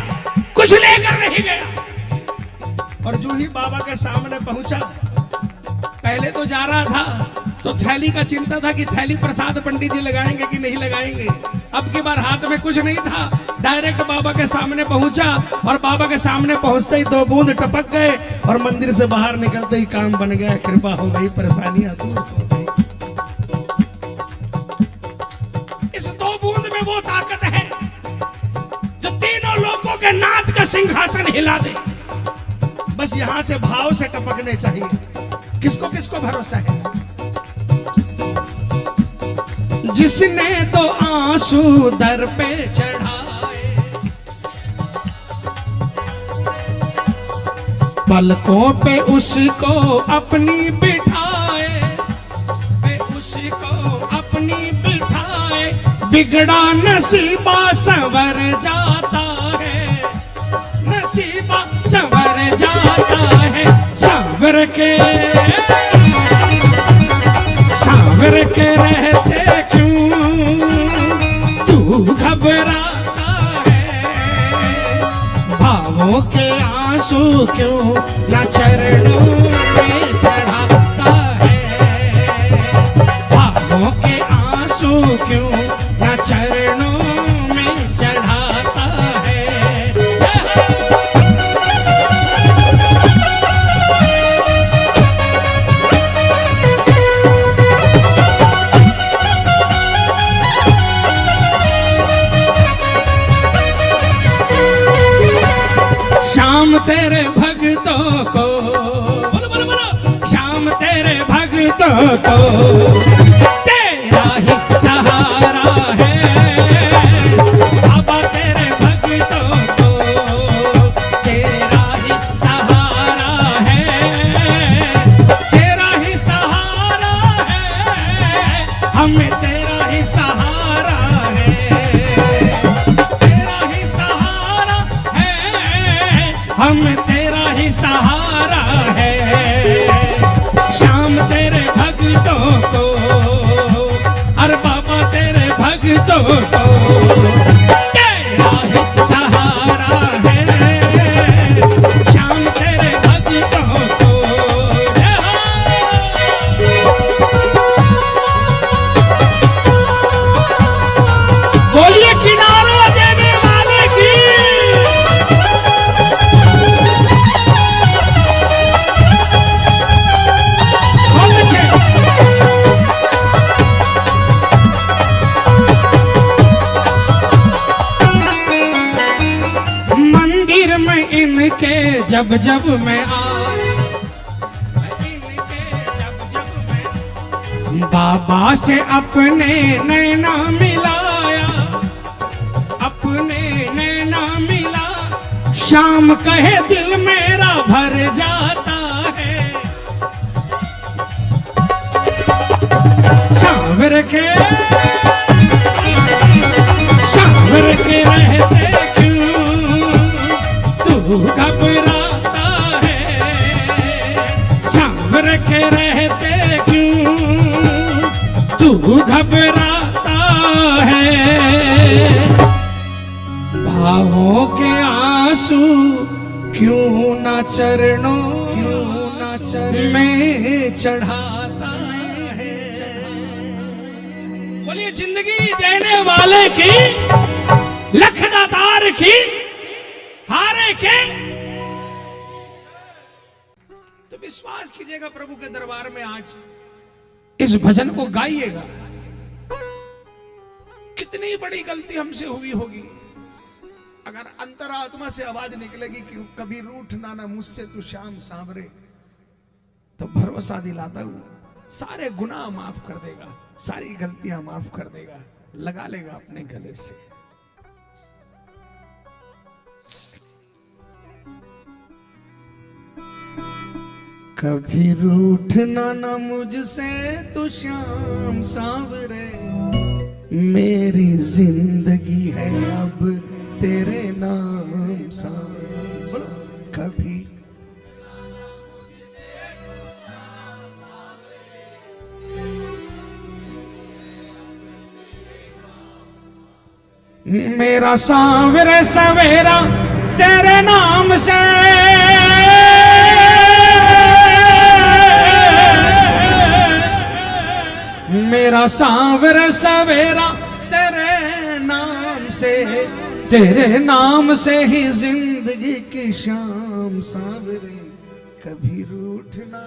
कुछ लेकर नहीं गया। और जो ही बाबा के सामने पहुंचा, पहले तो जा रहा था तो थैली का चिंता था कि थैली प्रसाद पंडित जी लगाएंगे कि नहीं लगाएंगे। अब की बार हाथ में कुछ नहीं था, डायरेक्ट बाबा के सामने पहुंचा और बाबा के सामने पहुंचते ही 2 बूंद टपक गए और मंदिर से बाहर निकलते ही काम बन गया, कृपा हो गई, परेशानियां दूर हो गई। इस 2 बूंद में वो ताकत है जो तीनों लोगों के नाथ का सिंहासन हिला दे। बस यहां से भाव से टपकने चाहिए। किसको किसको भरोसा है? जिसने तो आंसू दर पे चढ़ाए, पलकों पे उसको अपनी बिठाए, बिगड़ा नसीबा संवर जाता है, नसीबा संवर जाता है। सांवर के रहते क्यों तू घबराता है, भावों के आंसू क्यों न चरणों में चढ़ाता है, भावों के आंसू क्यों न चरणों में चढ़ाता है। श्याम तेरे भक्तों को, बोलो बोलो बोलो, श्याम तेरे भक्तों को तेरा ही सहारा है, बाबा तेरे भक्तों को तेरा ही सहारा है, तेरा ही सहारा है, हमें तेरा ही सहारा है, तेरा ही सहारा है, हम तेरा ही सहारा है। श्याम तेरे भक्तों को, अरे बाबा तेरे भक्तों को तेरा ही सहारा है, श्याम तेरे भक्तों को। बोलिए किनारा देने वाले की। मंदिर में इनके जब जब मैं बाबा से अपने नैना मिलाया, अपने नैना मिला, शाम कहे दिल मेरा भर जाता है। सांवर के रहते क्यों तू घबराता है, सांवर के रहते क्यों तू घबराता है, भावों के आंसू क्यों ना चरणों में चढ़ाता है। बोलिए जिंदगी देने वाले की, लखदातार की, हारे के तो विश्वास कीजिएगा प्रभु के दरबार में आज इस भजन को गाइएगा। कितनी बड़ी गलती हमसे हुई होगी, अगर अंतरात्मा से आवाज निकलेगी कि कभी रूठ ना मुझसे तू श्याम सांवरे, तो भरोसा दिलाता हूं सारे गुनाह माफ कर देगा, सारी गलतियां माफ कर देगा, लगा लेगा अपने गले से। कभी रूठना ना मुझसे तू श्याम सांवरे, मेरी जिंदगी है अब तेरे नाम सांवरे। कभी मेरा सांवरे सवेरा तेरे नाम से, मेरा सांवरे सवेरा तेरे नाम से, तेरे नाम से ही जिंदगी की शाम सांवरे, कभी रूठना।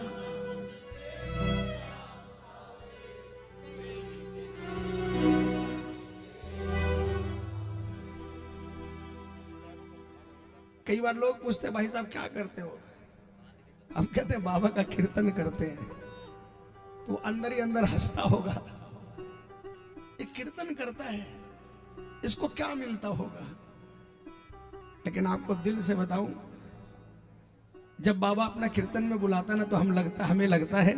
कई बार लोग पूछते भाई साहब क्या करते हो, हम कहते हैं बाबा का कीर्तन करते हैं। तो अंदर ही अंदर हंसता होगा, ये कीर्तन करता है, इसको क्या मिलता होगा। लेकिन आपको दिल से बताऊं, जब बाबा अपना कीर्तन में बुलाता ना, तो हमें लगता है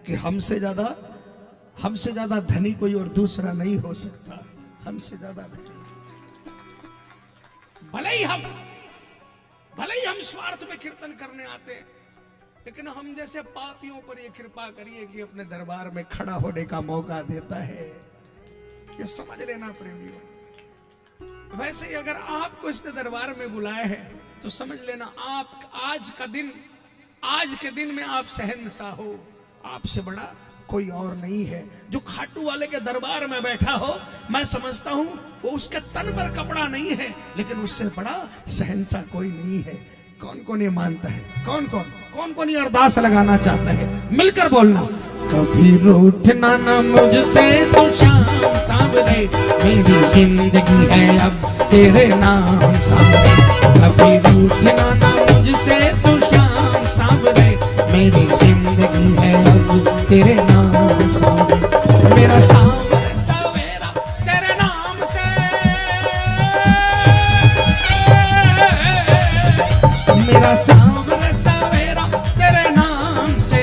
कि हमसे ज्यादा धनी कोई और दूसरा नहीं हो सकता, हमसे ज्यादा धनी। भले ही हम स्वार्थ में कीर्तन करने आते हैं, लेकिन हम जैसे पापियों पर ये कृपा करिए कि अपने दरबार में खड़ा होने का मौका देता है, ये समझ लेना प्रेमियों। वैसे ही अगर आपको इसने दरबार में बुलाया है, तो समझ लेना आप आज के दिन में आप शहंशाह हो, आपसे बड़ा कोई और नहीं है। जो खाटू वाले के दरबार में बैठा हो, मैं समझता हूं वो उसके तन पर कपड़ा नहीं है, लेकिन उससे बड़ा शहंशाह कोई नहीं है। कौन कौन ये मानता है? कौन कौन ये अरदास लगाना चाहता है? मिलकर बोलना। कभी रूठना ना मुझसे तू श्याम सांवरे, मेरी जिंदगी है अब तेरे नाम सांवरे। कभी रूठना ना मुझसे तू श्याम सांवरे, मेरी जिंदगी है अब तेरे नाम सांवरे। मेरा सांवरे सवेरा तेरे नाम से, मेरा सांवरे सवेरा तेरे नाम से,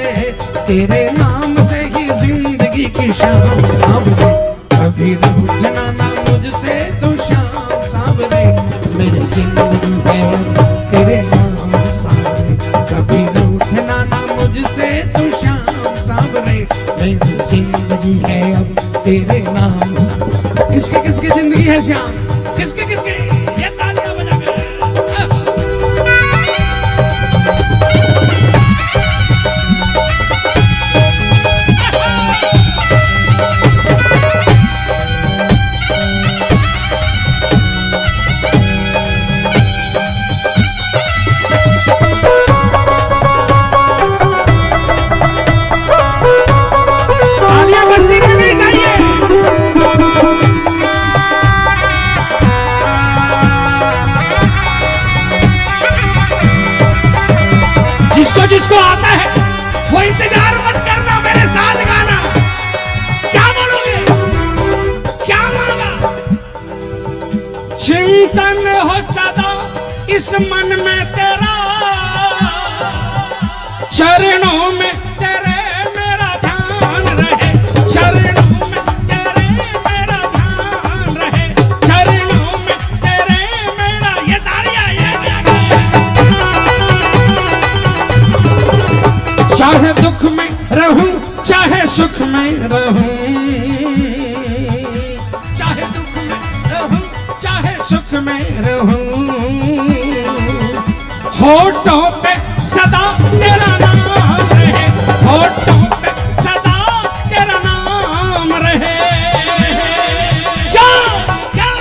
तेरे नाम से ही जिंदगी की शाम सांवरे। कभी रूठना ना मुझसे तू श्याम सांवरे, मेरी जिंदगी है तेरे नाम सांवरे। कभी रूठना ना मुझसे तू श्याम सांवरे, मेरी जिंदगी है अब तेरे नाम सांवरे। किसकी किसकी जिंदगी है श्याम? किसकी किसकी? ये तालियां बजाकर। जिसको आता है वो इंतजार मत करना, मेरे साथ गाना। क्या बोलोगे? क्या मांगा? चिंतन हो सदा इस मन में तेरा, चरणों में तेरे मेरा ध्यान रहे, चरणों में तेरे मेरा ध्यान रहे, चरणों में तेरे मेरा। ये तालियां ये चाहे दुख में रहूं चाहे सुख में रहूं, चाहे दुख में रहूं चाहे सुख में रहूं, होठों पे सदा तेरा नाम रहे, होठों पे सदा तेरा नाम रहे। क्या क्या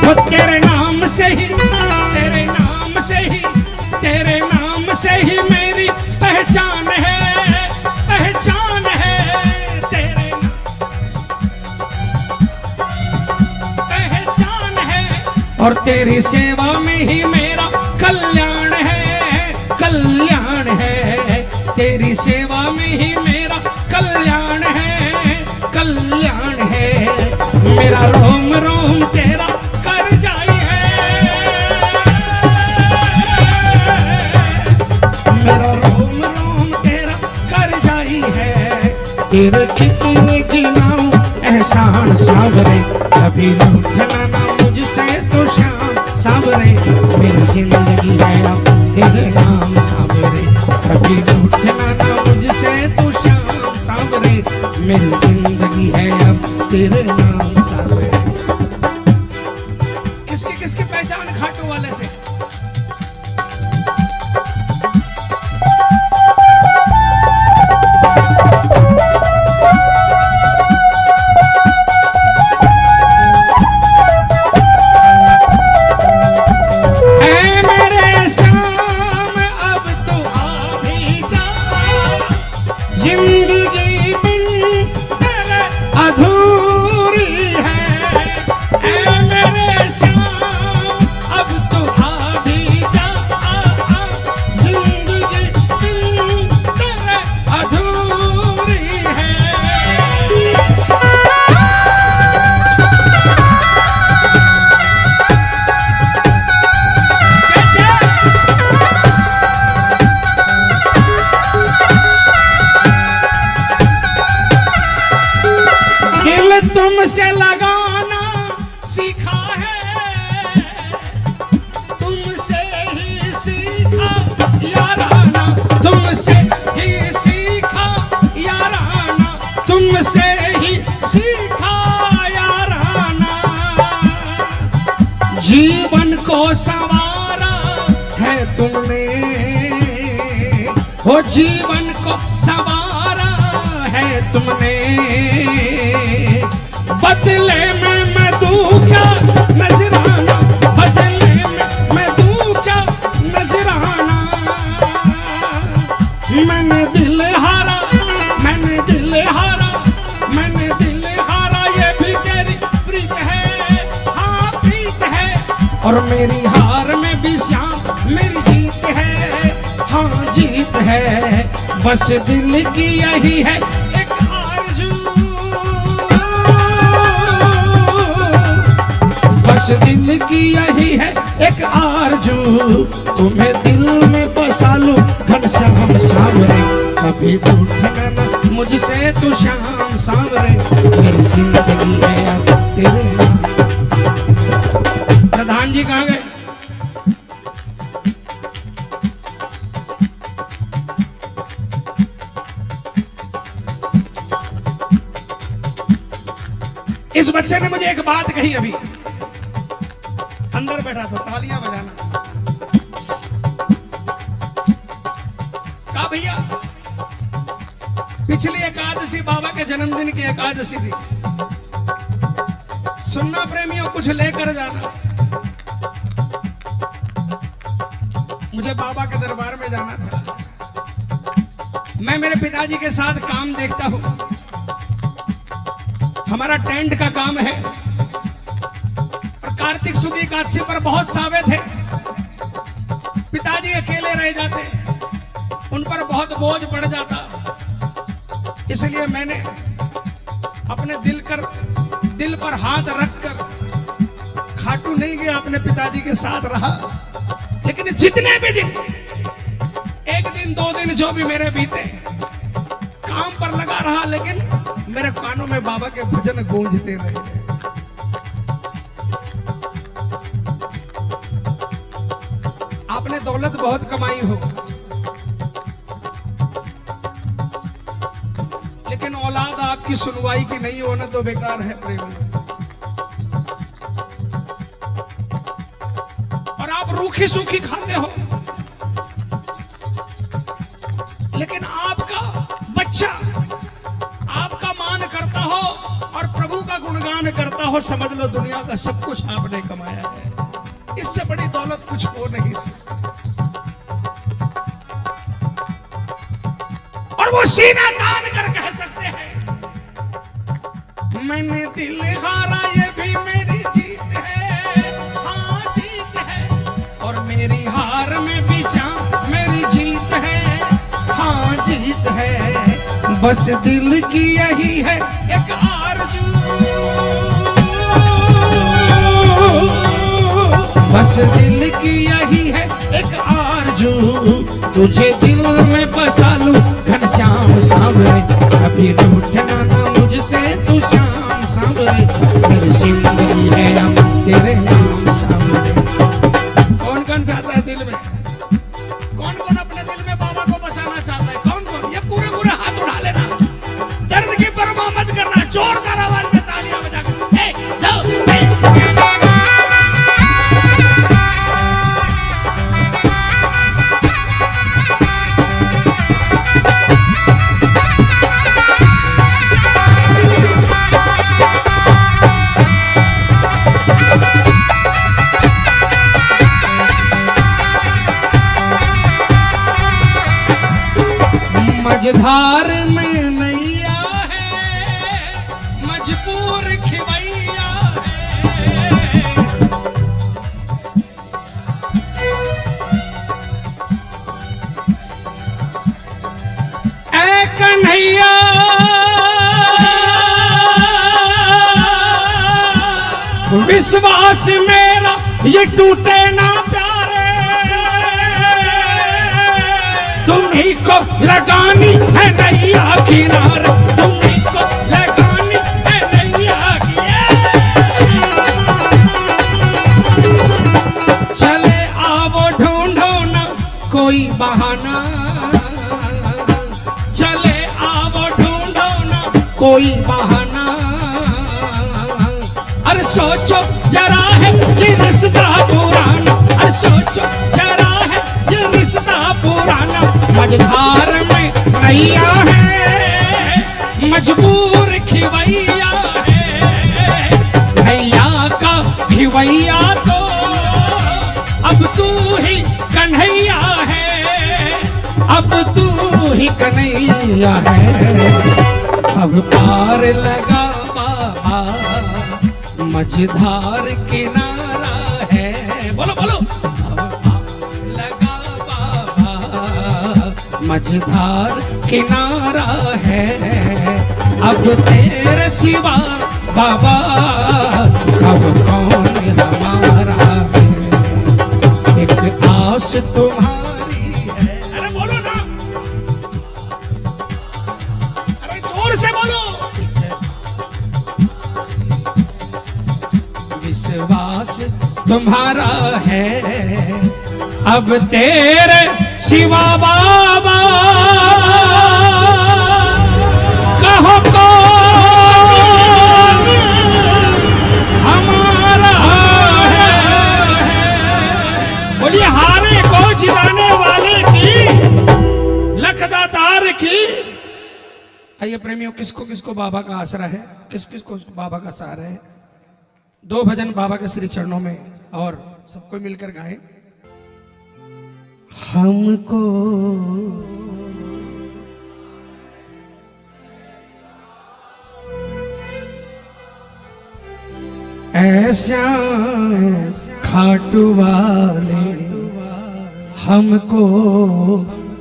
वो तेरे नाम से ही, तेरे नाम और तेरी सेवा में ही मेरा कल्याण है, कल्याण है। तेरी सेवा में ही मेरा कल्याण है, कल्याण है। मेरा रोम रोम तेरा कर जाई है, मेरा रोम रोम तेरा कर जाई है। तेरे कितने गिनाऊं एहसान सावरे, कभी लूटना ना मुझसे तो शाम सावरे। मेरी जिंदगी है अब तेरे नाम सावरे, कभी लूटना ना मुझसे तो शाम सावरे। मेरी जिंदगी है अब तेरे नाम सावरे। किसकी किसकी पहचान खाटू वाले से? तुमसे लगाना सीखा है, तुमसे ही सीखा याराना, तुमसे ही सीखा याराना, तुमसे ही सीखा याराना। जीवन को संवारा है तुमने, हो जीवन को संवारा है तुमने। बदले में मैं दूं क्या नजराना, बदले में मैं दूं क्या नजराना। मैंने दिल हारा, मैंने दिल हारा, मैंने दिल हारा, ये भी तेरी प्रीत है, हाँ प्रीत है। और मेरी हार में भी श्याम मेरी जीत है, हाँ जीत है। बस दिल की यही है एक आरज़ू, बस दिल की यही है एक आरज़ू। तुम्हें दिल में बसा लूं घनश्याम सावरे, कभी रूठना ना मुझसे तू श्याम सावरे। मेरी जिंदगी है अब तेरे नाम। प्रधान जी कहाँ गए? इस बच्चे ने मुझे एक बात कही अभी, अंदर बैठा था, तालियां बजाना। कहा भैया पिछली एकादशी बाबा के जन्मदिन की एकादशी थी, सुनना प्रेमियों कुछ लेकर जाना, मुझे बाबा के दरबार में जाना था। मैं मेरे पिताजी के साथ काम देखता हूं, हमारा टेंट का काम है और कार्तिक सुद एकादशी पर बहुत सावे थे। पिताजी अकेले रह जाते, उन पर बहुत बोझ पड़ जाता, इसलिए मैंने अपने दिल पर हाथ रखकर खाटू नहीं गया, अपने पिताजी के साथ रहा। लेकिन जितने भी दिन, एक दिन दो दिन जो भी मेरे बीते, काम पर लगा रहा, लेकिन मेरे कानों में बाबा के भजन गूंजते रहे। आपने दौलत बहुत कमाई हो, लेकिन औलाद आपकी सुनवाई की नहीं होना तो बेकार है प्रेमी। और आप रूखी सूखी खाते हो, लेकिन आपका बच्चा आपका मान करता हो और प्रभु का गुणगान करता हो, समझ लो दुनिया का सब कुछ आपने कमाया है। इससे बड़ी दौलत कुछ हो नहीं सकती। और वो सीना तान कर कह सकते हैं, मैंने दिल हारा ये भी मेरी जीत है, हाँ बस दिल की यही है एक आरज़ू, बस दिल की यही है एक आरज़ू, तुझे दिल में बसा लूं घनश्याम सांवरे, कभी रूठना ना मुझसे तू श्याम सांवरे, मेरी जिंदगी है अब तेरे नाम सांवरे। कौन कौन चाहता है दिल में, कौन कौन अपने दिल में बाबा को बसाना चाहता है, कौन कौन, ये पूरे पूरे हाथ उठा लेना, दर्द की परवाह मत करना, जोरदार आवाज में तालियां बजाकर मझधार में नैया है, मजबूर खिवैया है, ऐ कन्हैया विश्वास मेरा ये टूटे ना प्यारे, तुम्ही को लगानी है नैया किनारे, तुम्ही को लगानी है नैया किनारे, चले आओ ढूंढो ना कोई बहाना, चले आओ ढूंढो ना कोई बहाना, अरे सोचो जरा है ये रिश्ता पुराना, अरे सोचो जरा है ये रिश्ता पुराना, मझधार में नैया है, मजबूर खिवैया है, नैया का खिवैया तो अब तू ही कन्हैया है, अब तू ही कन्हैया है, अब पार लगा बाबा मझधार किनारा है, बोलो बोलो, लगा बाबा मझधार किनारा है, अब तेरे सिवा बाबा अब कौन हमारा है, एक आस तुम्हारी है, अरे बोलो ना, अरे जोर से बोलो, विश्वास तुम्हारा है, अब तेरे शिवा बाबा कहो को हमारा है, बोलिए हारे को जिताने वाले की लखदातार की। आइए प्रेमियों, किसको किसको बाबा का आसरा है, किस किसको बाबा का सहारा है, दो भजन बाबा के श्री चरणों में और सबको मिलकर गाए। हमको ऐसा खाटू वाले, हमको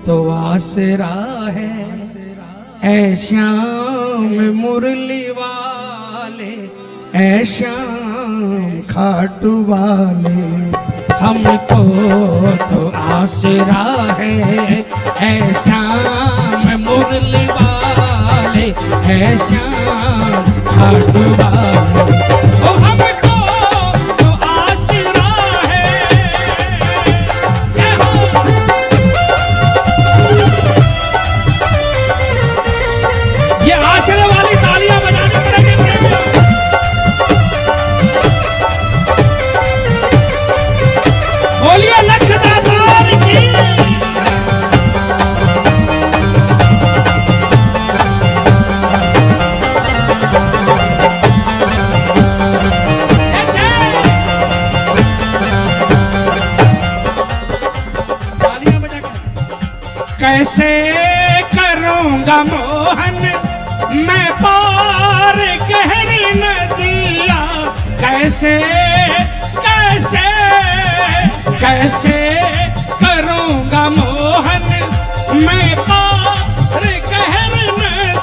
तो आसरा है, ऐ श्याम मुरली वाले, ऐ श्याम खाटू वाले, हमको तो आसरा है, ऐ श्याम मुरली वाले, ऐ श्याम खाटू वाले, ओ हमको तो आसरा है, ये आसरे वाली तालियां बजानी पड़ेगी प्रेमियों। बोलिए लखदातार की। कैसे करूंगा मोहन मैं पार गहरी नदिया, कैसे कैसे कैसे करूंगा मोहन मैं पार गहरी नदिया,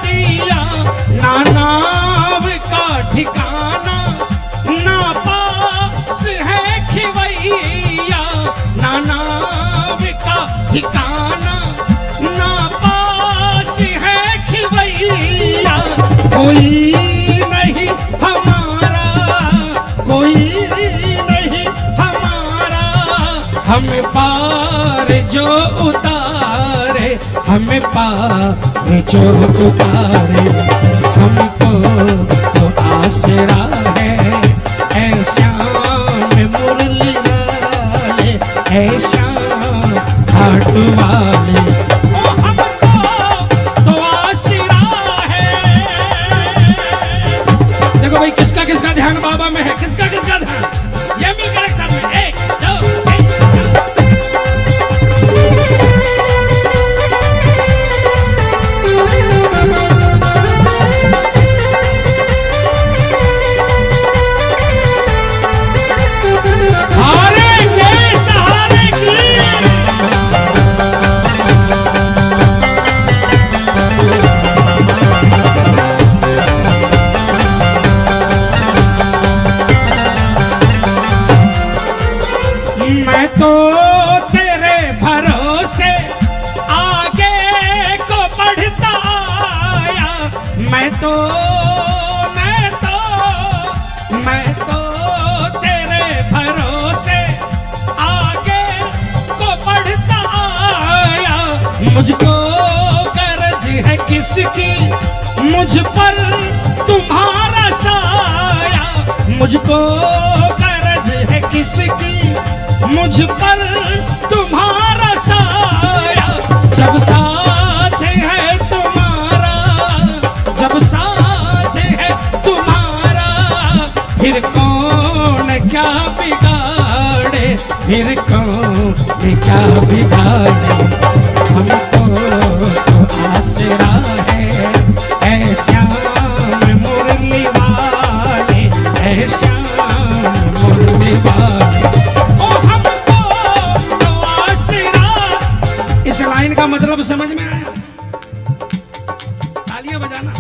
ठिकाना ना पास है खिवैया। कोई नहीं हमारा, कोई नहीं हमारा, हम पार जो उतारे, हमें पार जो उतारे, हमको तो आसरा है ऐ श्याम मुरली वाले, ऐ श्याम घाट वाले, ओ हमको तो आसरा है। देखो भाई किसका किसका ध्यान बाबा में है, किसका किसका ध्यान, ये मिलकर एक साथ में 1 2 3। मैं तो तेरे भरोसे आगे को बढ़ता आया, मैं तो तेरे भरोसे आगे को बढ़ता आया। मुझको कर्ज है किसकी, मुझ पर तुम्हारा साया, मुझको कर्ज है किसकी, मुझ पर तुम्हारा साया। जब साथ है तुम्हारा, जब साथ है तुम्हारा, फिर कौन क्या बिगाड़े, फिर कौन क्या बिगाड़े, हमको तो आसरा है ऐ श्याम मुरली वाले, ऐ श्याम मुरली वाले, लाइन का मतलब समझ में आया? तालियां बजाना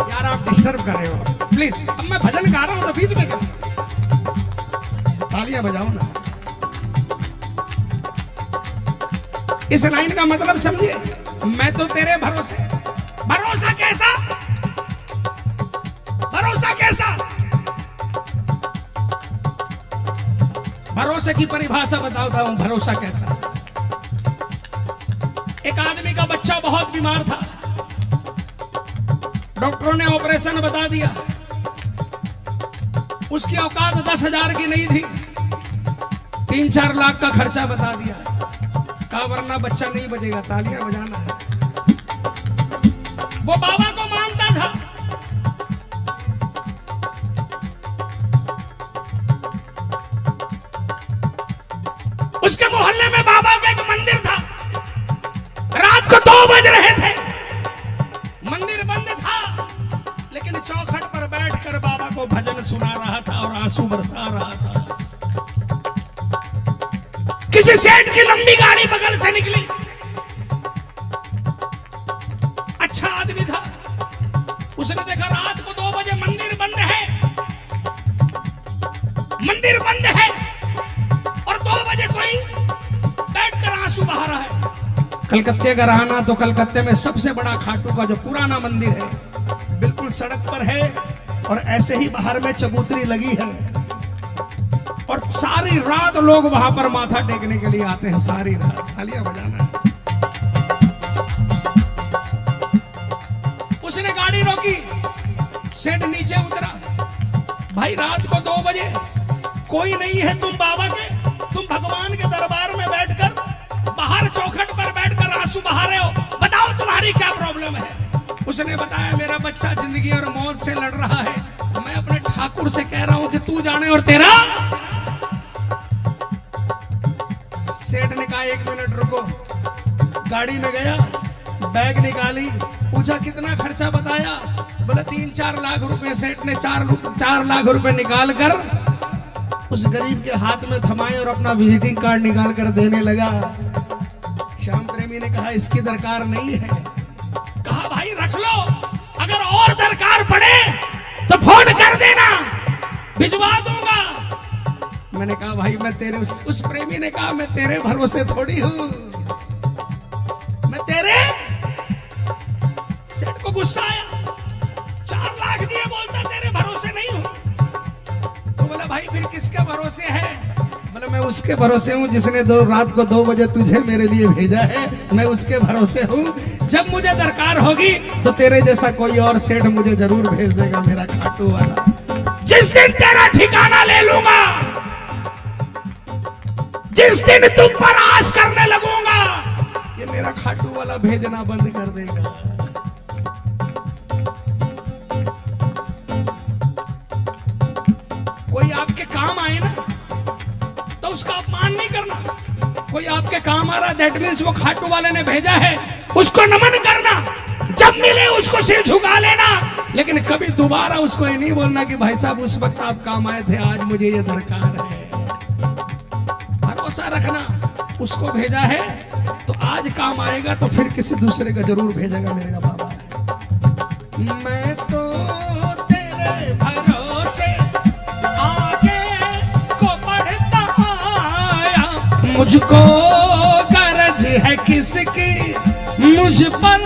यार, आप डिस्टर्ब कर रहे हो प्लीज। अब मैं भजन गा रहा हूं तो बीच में क्यों? तालियां बजाओ ना। इस लाइन का मतलब समझिए, मैं तो तेरे भरोसे, भरोसा कैसा, भरोसा कैसा, भरोसे की परिभाषा बताता हूं। भरोसा कैसा, एक आदमी का बच्चा बहुत बीमार था, डॉक्टरों ने ऑपरेशन बता दिया, उसकी औकात 10,000 की नहीं थी, 3-4 लाख का खर्चा बता दिया, कहा वरना बच्चा नहीं बचेगा। तालियां बजाना है। वो बाबा को मानता था, उसके मोहल्ले में बाबा का एक मंदिर था, रात को 2 बज रहे थे, मंदिर बंद था, लेकिन चौखट पर बैठकर बाबा को भजन सुना रहा था और आंसू बरसा रहा था। किसी सेठ की लंबी गाड़ी बगल से निकली, अच्छा आदमी था, उसने देखा रात को 2 बजे मंदिर बंद है, मंदिर बंद है और 2 बजे कोई बैठकर आंसू बहा रहा है। कलकत्ते का रहना तो कलकत्ते में सबसे बड़ा खाटू का जो पुराना मंदिर है, बिल्कुल सड़क पर है और ऐसे ही बाहर में चबूतरी लगी है और सारी रात लोग वहां पर माथा टेकने के लिए आते हैं, सारी रात। तालियां बजाना। उसने गाड़ी रोकी, सेठ नीचे उतरा, भाई रात को 2 बजे कोई नहीं है, तुम बाबा के, तुम भगवान के दरबार में बैठकर बाहर चौखट पर बैठकर आंसू बहा रहे हो, बताओ तुम्हारी क्या प्रॉब्लम है? उसने बताया मेरा बच्चा जिंदगी और मौत से लड़ रहा है, मैं अपने ठाकुर से कह रहा हूं कि तू जाने और तेरा। सेठ ने कहा 1 मिनट रुको, गाड़ी में गया, बैग निकाली, पूछा कितना खर्चा बताया, बोले 3-4 लाख रुपए। सेठ ने 4 लाख रुपए निकाल कर उस गरीब के हाथ में थमाए और अपना विजिटिंग कार्ड निकाल कर देने लगा। श्याम प्रेमी ने कहा इसकी दरकार नहीं है। कहा भाई रख लो, अगर और दरकार पड़े तो फोन कर देना, भिजवा दूंगा। मैंने कहा भाई मैं तेरे उस प्रेमी ने कहा मैं तेरे भरोसे थोड़ी हूं, मैं तेरे। सेठ को गुस्सा आया, 4 लाख दिए, बोलता तेरे भरोसे नहीं हूं। तो बोला भाई फिर किसके भरोसे है? बोला मैं उसके भरोसे हूं जिसने रात को 2 बजे तुझे मेरे लिए भेजा है, मैं उसके भरोसे हूं। जब मुझे दरकार होगी तो तेरे जैसा कोई और सेठ मुझे जरूर भेज देगा, मेरा खाटू वाला। जिस दिन तेरा ठिकाना ले लूंगा, जिस दिन तुम पर आस करने लगूंगा, ये मेरा खाटू वाला भेजना बंद कर देगा। कोई आपके काम आए ना तो उसका अपमान नहीं करना। कोई आपके काम आ रहा, दैट मीन्स वो खाटू वाले ने भेजा है, उसको नमन करना। जब मिले उसको सिर झुका लेना, लेकिन कभी दोबारा उसको ये नहीं बोलना कि भाई साहब उस वक्त आप काम आए थे, आज मुझे ये दरकार है। भरोसा रखना, उसको भेजा है तो आज काम आएगा, तो फिर किसी दूसरे का जरूर भेजेगा। मेरे का बाबा है, मैं तो तेरे भरोसे आगे को बढ़ता आया, मुझको गरज है किसकी, मुझ पर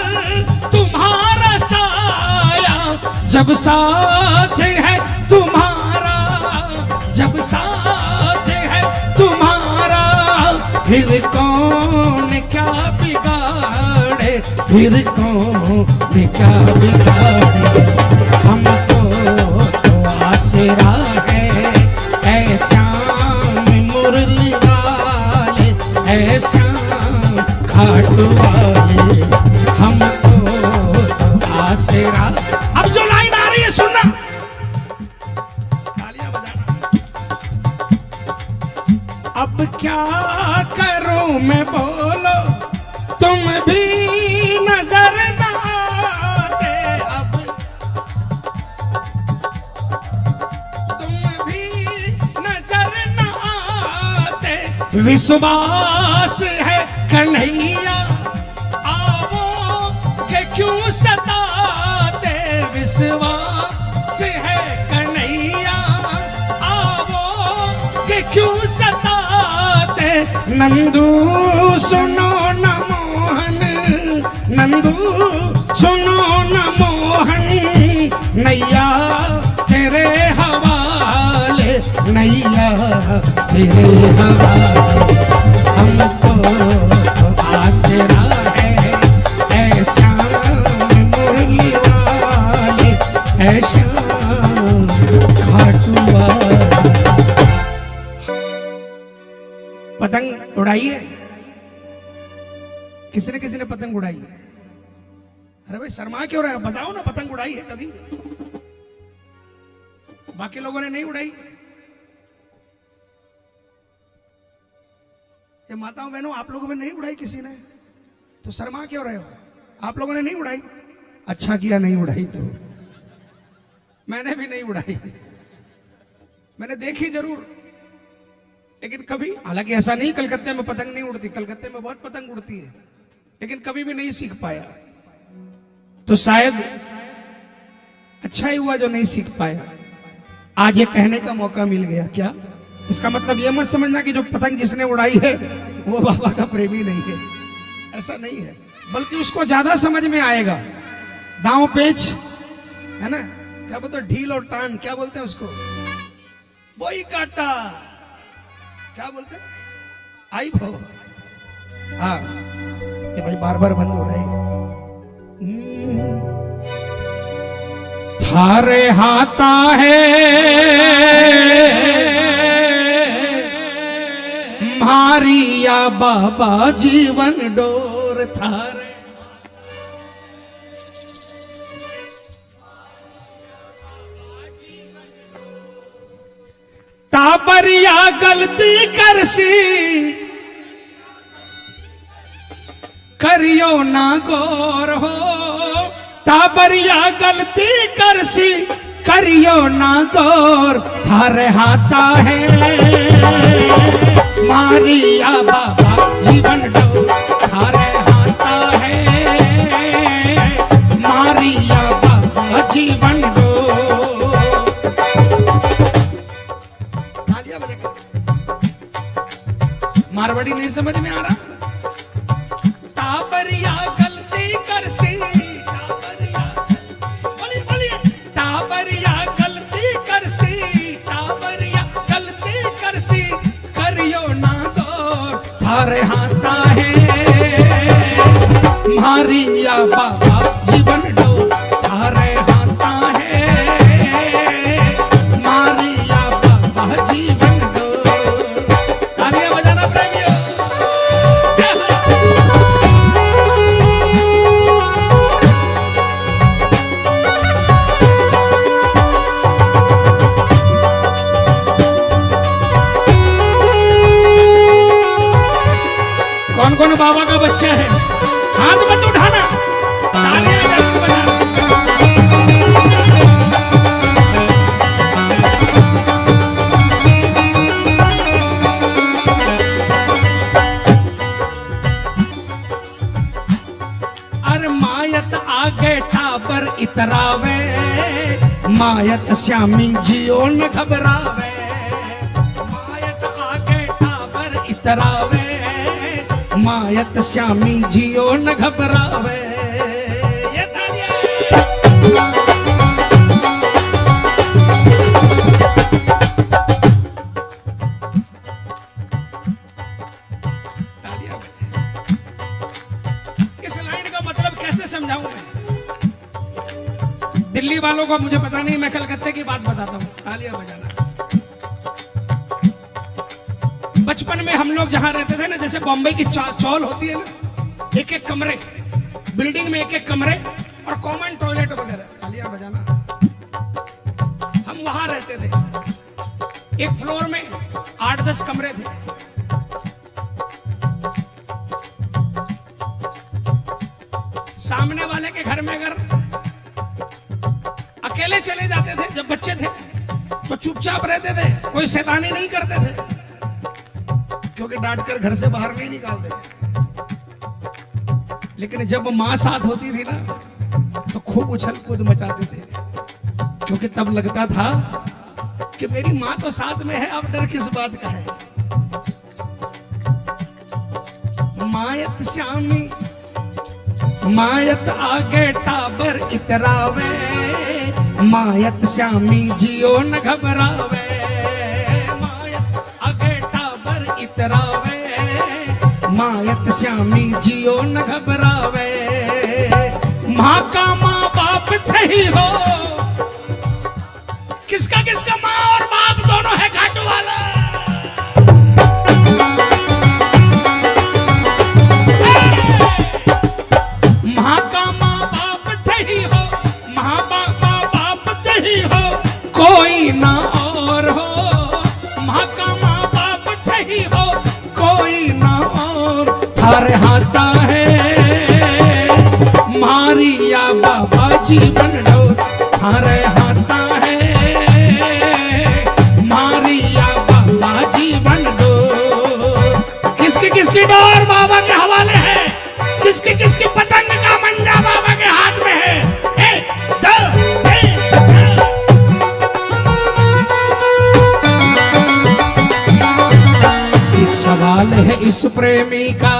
तुम्हारा साया। जब साथ है तुम्हारा, जब साथ है तुम्हारा, फिर कौन क्या बिगाड़े, फिर कौन क्या बिगाड़े। हमको तो आसरा है ऐसा मुरली वाले, ऐसा खाटू वाले, हमको तो आसरा। अब जो लाइन आ रही है सुनना, तालियां बजाना। अब क्या करूं मैं बोलो, तुम भी नजर ना आते, अब तुम भी नजर ना आते। विश्वास है कन्हैया, आओ के क्यों सताते। विश्वास है कन्हैया, आओ के क्यों सताते। नंदू सुनो न मोहन, नंदू सुनो न मोहन, नैया तेरे हवाले, नैया तेरे हवाले। हमको आसरा है ऐसा मुरली वाले, ऐसा खाटू वाले। पतंग उड़ाई है किसी ने पतंग उड़ाई है? अरे भाई शर्मा क्यों रहे हो, बताओ ना, पतंग उड़ाई है कभी? बाकी लोगों ने नहीं उड़ाई। ये माताओं बहनों, आप लोगों में नहीं उड़ाई किसी ने, तो शर्मा क्यों रहे हो? आप लोगों ने नहीं उड़ाई, अच्छा किया नहीं उड़ाई। तो मैंने भी नहीं उड़ाई, मैंने देखी जरूर, लेकिन कभी, हालांकि ऐसा नहीं कलकत्ते में पतंग नहीं उड़ती, कलकत्ते में बहुत पतंग उड़ती है, लेकिन कभी भी नहीं सीख पाया। तो शायद अच्छा ही हुआ जो नहीं सीख पाया। आज ये कहने का मौका मिल गया। क्या इसका मतलब ये मत समझना कि जो पतंग जिसने उड़ाई है वो बाबा का प्रेमी नहीं है, ऐसा नहीं है, बल्कि उसको ज्यादा समझ में आएगा। दांव पेच है ना, क्या बोलते हैं, ढील और टान, क्या बोलते हैं उसको, बोई काटा, क्या बोलते हैं, आई भो। हाँ ये भाई बार बार बंद हो रहा है। थारे हाथा है मारिया बाबा जीवन डोर, थारे ताबरिया गलती करसी, करियो ना गौर हो। ताबरिया गलती करसी, करियो ना गौर। थारे हाथा है मारिया बाबा जीवन डोर, थारे हाथा है मारिया बाबा जीवन डोर। तालियां बजाकर मारवाड़ी नहीं समझ में आ रहा? टाबरिया गलती कर सी, बोलिए बोलिए, टाबरिया गलती कर सी, टाबरिया गलती कर सी, करियो ना गौर थारे हाथा है मारिया बाबा जीवन डोर थारे हाथा है मारिया बाबा जीवन डोर। तालियां बजाना प्रेमियों। कौन कौन बाबा का बच्चा है? हाथ मत उठाना, तालियां जरूर बजाना। अरे मायत आगे ठाबर इतरावे, मायत श्यामी जियो न घबरावे, मायत आगे ठाबर इतरावे, मायत श्यामी जियो न घबरावे। ये तालियां। तालियां बजाएं। इस लाइन का मतलब कैसे समझाऊं मैं? दिल्ली वालों को मुझे पता नहीं, मैं कलकत्ते की बात बताता हूँ। तालियां बजाना। बचपन में हम लोग जहां रहते थे ना, जैसे बॉम्बे की चौल होती है ना, एक एक कमरे, बिल्डिंग में एक एक कमरे और कॉमन टॉयलेट वगैरह। तालियां बजाना। हम वहां रहते थे, एक फ्लोर में 8-10 कमरे थे। सामने वाले के घर में अगर अकेले चले जाते थे जब बच्चे थे तो चुपचाप रहते थे, कोई शैतानी नहीं करते थे, क्योंकि डांटकर घर से बाहर नहीं निकालते थे। लेकिन जब माँ साथ होती थी ना तो खूब उछल कूद मचाते थे, क्योंकि तब लगता था कि मेरी माँ तो साथ में है, अब डर किस बात का है। मायत श्यामी मायत आगे टाबर इतरावे, मायत श्यामी जियो न घबरावे, इतरावे, मायत श्यामी जियो न घबरावे। माँ का माँ बाप थे ही हो, किसका किसका माँ और बाप दोनों है घाटू वाला। माँ का माँ बाप थे ही हो, माँ बाप थे ही हो, कोई ना और हो। माँ का माँ बाप थे ही हो, कोई ना और थारे हाथा है मारिया बाबा जीवन डोर थारे हाथा है मारिया बाबा जीवन डोर। किसकी किसकी डोर बाबा के हवाले है, किसकी किसकी पतंग का मंजा बाबा के हाथ में है। सवाल है इस प्रेमी का,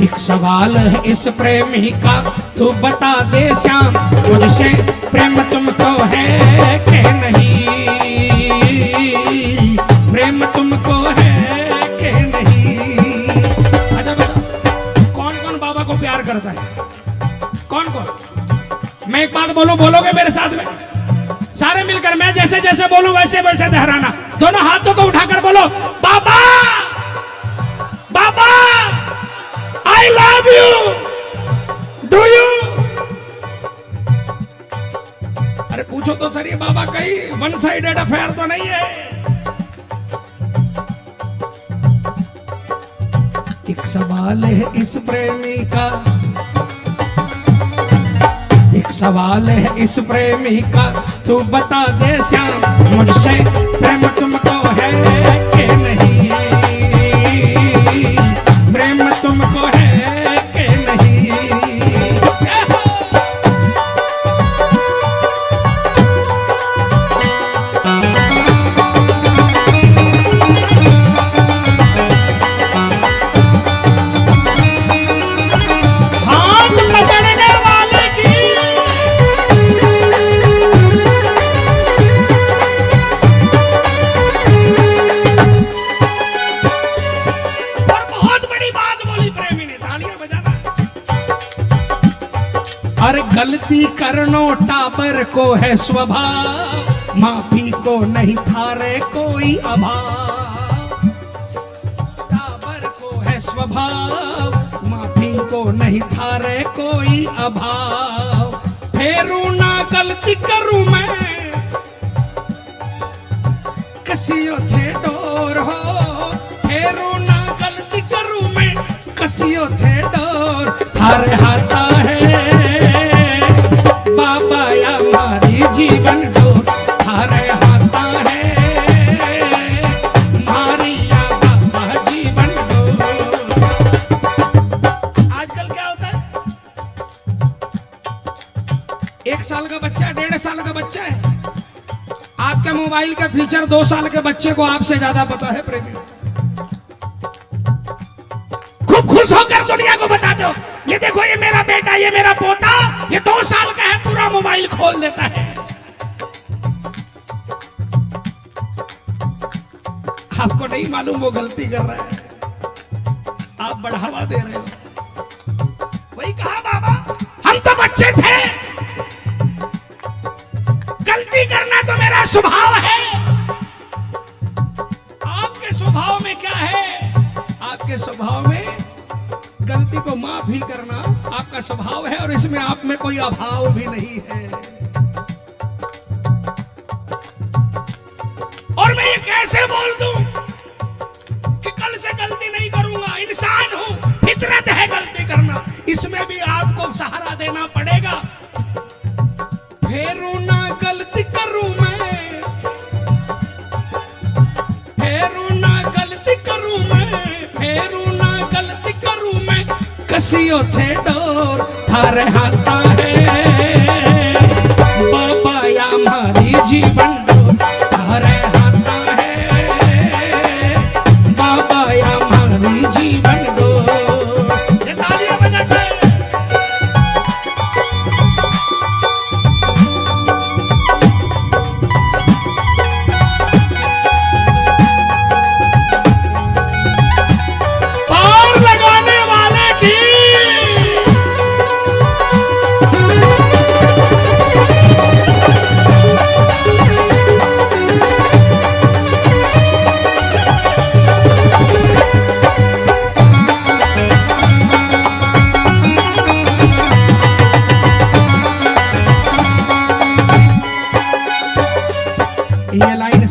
एक सवाल है इस प्रेमी का, तू बता दे श्याम मुझसे प्रेम तुमको है कि नहीं, प्रेम तुमको है कि नहीं। अच्छा बता, कौन कौन बाबा को प्यार करता है? कौन कौन? मैं एक बात बोलूं, बोलोगे मेरे साथ में? सारे मिलकर, मैं जैसे जैसे बोलूं वैसे वैसे दोहराना। दोनों हाथों को उठाकर बोलो, बाबा बाबा I love you, do you. अरे पूछो तो सर, ये बाबा कहीं वन साइडेड अफेयर तो नहीं है। एक सवाल है इस प्रेमी का, एक सवाल है इस प्रेमी का, तू बता दे श्याम मुझसे प्रेम तुमको है कि नहीं, प्रेम तुमको है कि नहीं। गलती करनो टाबर को है स्वभाव, माफी को नहीं थारे कोई अभाव। टाबर को है स्वभाव, माफी को नहीं थारे कोई अभाव। फेरू ना गलती करूं मैं, कसियो थे डोर हो। फेरू ना गलती करूं मैं, कसियो थे डोर। थारे हाथा है बाबा या मारी जीवन डोर, थारे हाथा है मारी या बाबा जीवन डोर। आजकल क्या होता है, 1 साल का बच्चा 1.5 साल का बच्चा है, आपके मोबाइल का फीचर 2 साल के बच्चे को आपसे ज्यादा पता है प्रेमी। खूब खुश होकर दुनिया को बता दो, ये देखो ये मेरा बेटा, ये मेरा पोता, ये 2 साल का है, पूरा मोबाइल खोल देता है। आपको नहीं मालूम वो गलती कर रहा है, आप बढ़ावा दे रहे हो। वही कहा बाबा, हम तो बच्चे थे, गलती करना तो मेरा स्वभाव है। आपके स्वभाव में क्या है, आपके स्वभाव में गलती को माफ ही करना आपका स्वभाव है, और इसमें आप में कोई अभाव भी नहीं है। और मैं ये कैसे बोल दूं कि कल से गलती नहीं करूंगा, इंसान हूं, फितरत है गलती करना, इसमें भी आपको सहारा देना पड़ेगा। फेरू ना गलती करूं मैं, फेरू ना गलती करूं मैं, फेरू ना गलती करूं मैं, कसियो थे डोर। थारे हाथा है बाबा या मारी जीवन डोर, थारे हाथा है बाबा या मारी जीवन डोर। ये तालियां बजा के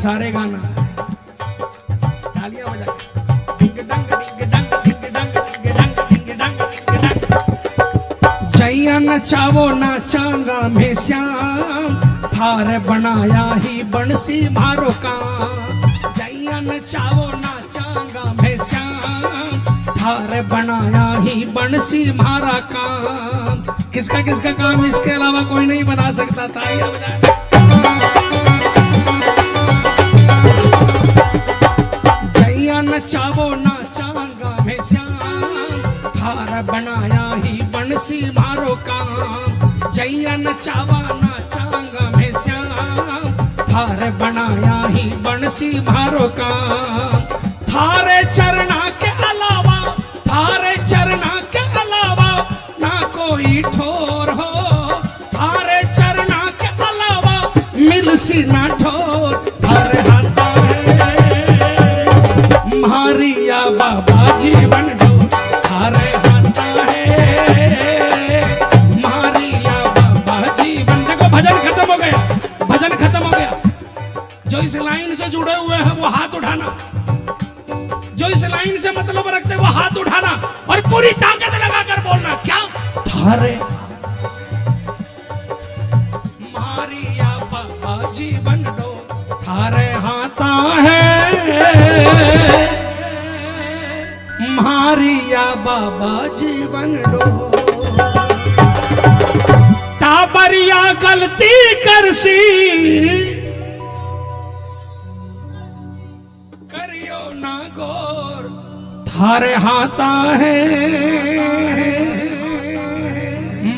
सारे गाना तालियां बजा डिंग डंग डिंग डंग डिंग डंग डिंग डंग डिंग डंग डिंग डंग। जैया नचावो नाचांगा में श्याम, थारे बनाया ही बंसी मारो काम। जैया नचावो नाचांगा में श्याम, थारे बनाया ही बंसी मारा काम। किसका किसका काम इसके अलावा कोई नहीं बना सकता। तालियां बजा नचावो नाचांगा में श्याम, थारा बनाया ही बंसी मारो काम। जैया नचावा नाचांगा में श्याम, थारे बनाया ही बंसी मारो काम। थारे चरना के अलावा, थारे चरना के अलावा ना कोई ठोर हो। थारे चरना के अलावा मिलसी ना ठोर। थारे हाथा मारिया बाबा जीवन डोर, थारे हाथा है मारिया बाबा जीवन। देखो भजन खत्म हो गया, भजन खत्म हो गया। जो इस लाइन से जुड़े हुए हैं वो हाथ उठाना, जो इस लाइन से मतलब रखते हैं वो हाथ उठाना और पूरी ताकत लगाकर बोलना। क्या? थारे मारिया बाबा जीवन डोर, थारे हाथा है मारिया बाबा जीवन डोर। टाबरिया गलती करसी, करियो ना गौर, थारे हाथा है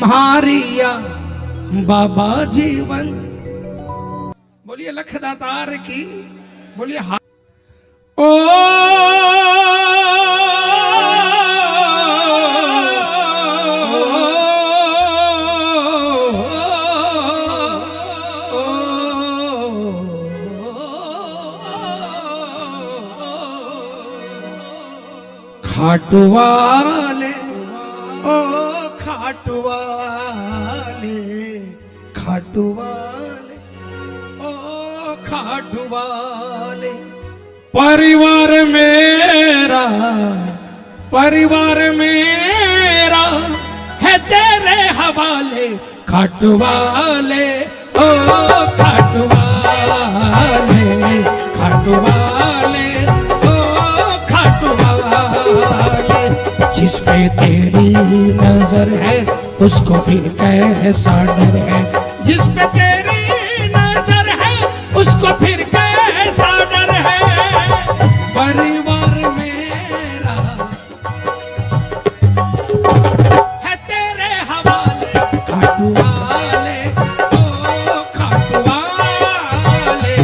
मारिया बाबा जीवन। बोलिए लखदातार की, बोलिए ओ खाटू वाले, ओ खाटू वाले, खाटू वाले, ओ खाटू वाले। परिवार मेरा, परिवार मेरा है तेरे हवाले, खाटू वाले, ओ खाटू वाले, खाटू वाले, ओ खाटू वाले। जिस पे तेरी नजर है उसको फिर कैसा डर है, जिस पे तेरी नजर है उसको फिर कैसा डर है। परिवार मेरा है तेरे हवाले, खाटू वाले, ओ खाटू वाले,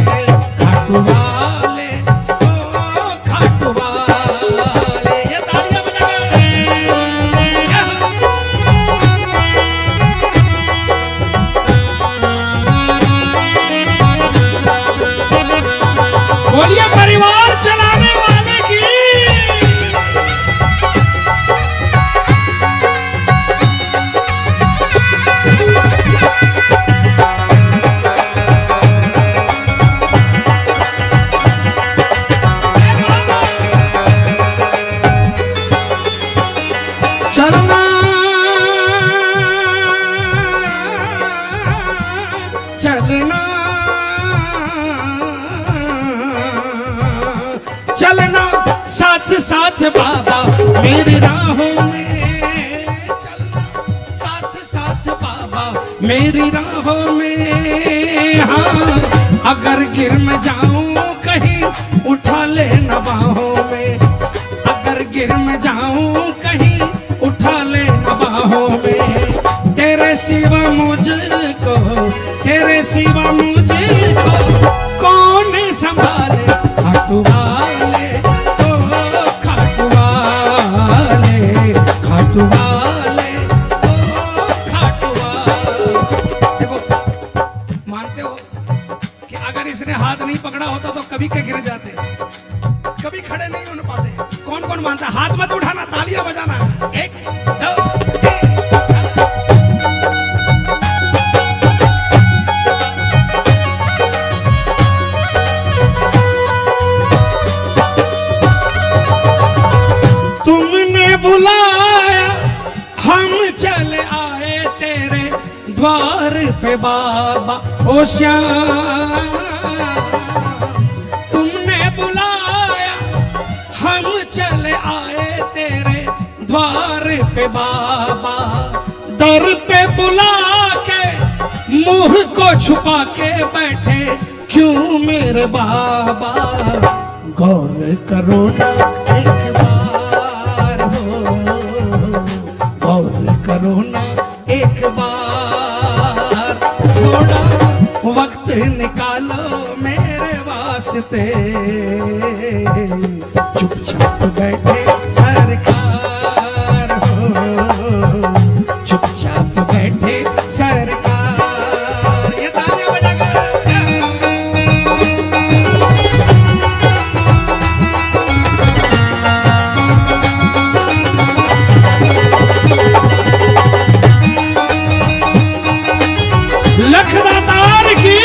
खाटू वाले, ओ खाटू वाले। ये तालियां बजा बोलिए परिवार चलाने वाले की। चलना चलना चलना साथ साथ बाबा मेरी राहों में, चलना साथ साथ बाबा मेरी राहों में। हाँ अगर गिर मैं जाऊं कहीं उठा ले न बाहों में, अगर गिर मैं जाऊं कहीं उठा ले न बाहों में। तेरे सिवा मुझको, तेरे सिवा मुझको कौन संभाले, खाटू वाले, ओ खाटू वाले, खाटू वाले, ओ खाटू वाले। देखो मानते हो कि अगर इसने हाथ नहीं पकड़ा होता तो कभी के गिर जाते, कभी खड़े नहीं हो पाते। कौन कौन मानता है? हाथ मत उठाना, तालियां बजाना। एक दो तुमने बुलाया हम चले आए तेरे द्वार पे बाबा, ओ श्याम। तुमने बुलाया हम चले आए तेरे द्वार पे बाबा, दर पे बुला के मुंह को छुपा के बैठे क्यों मेरे बाबा। गौर करो ना एक बार हो, गौर करो ना एक बार, थोड़ा वक्त निकालो मेरे वास्ते। चुपचाप बैठे सरकार हो, चुपचाप बैठे सरकार। ये तालियां बजाकर लखदातार की।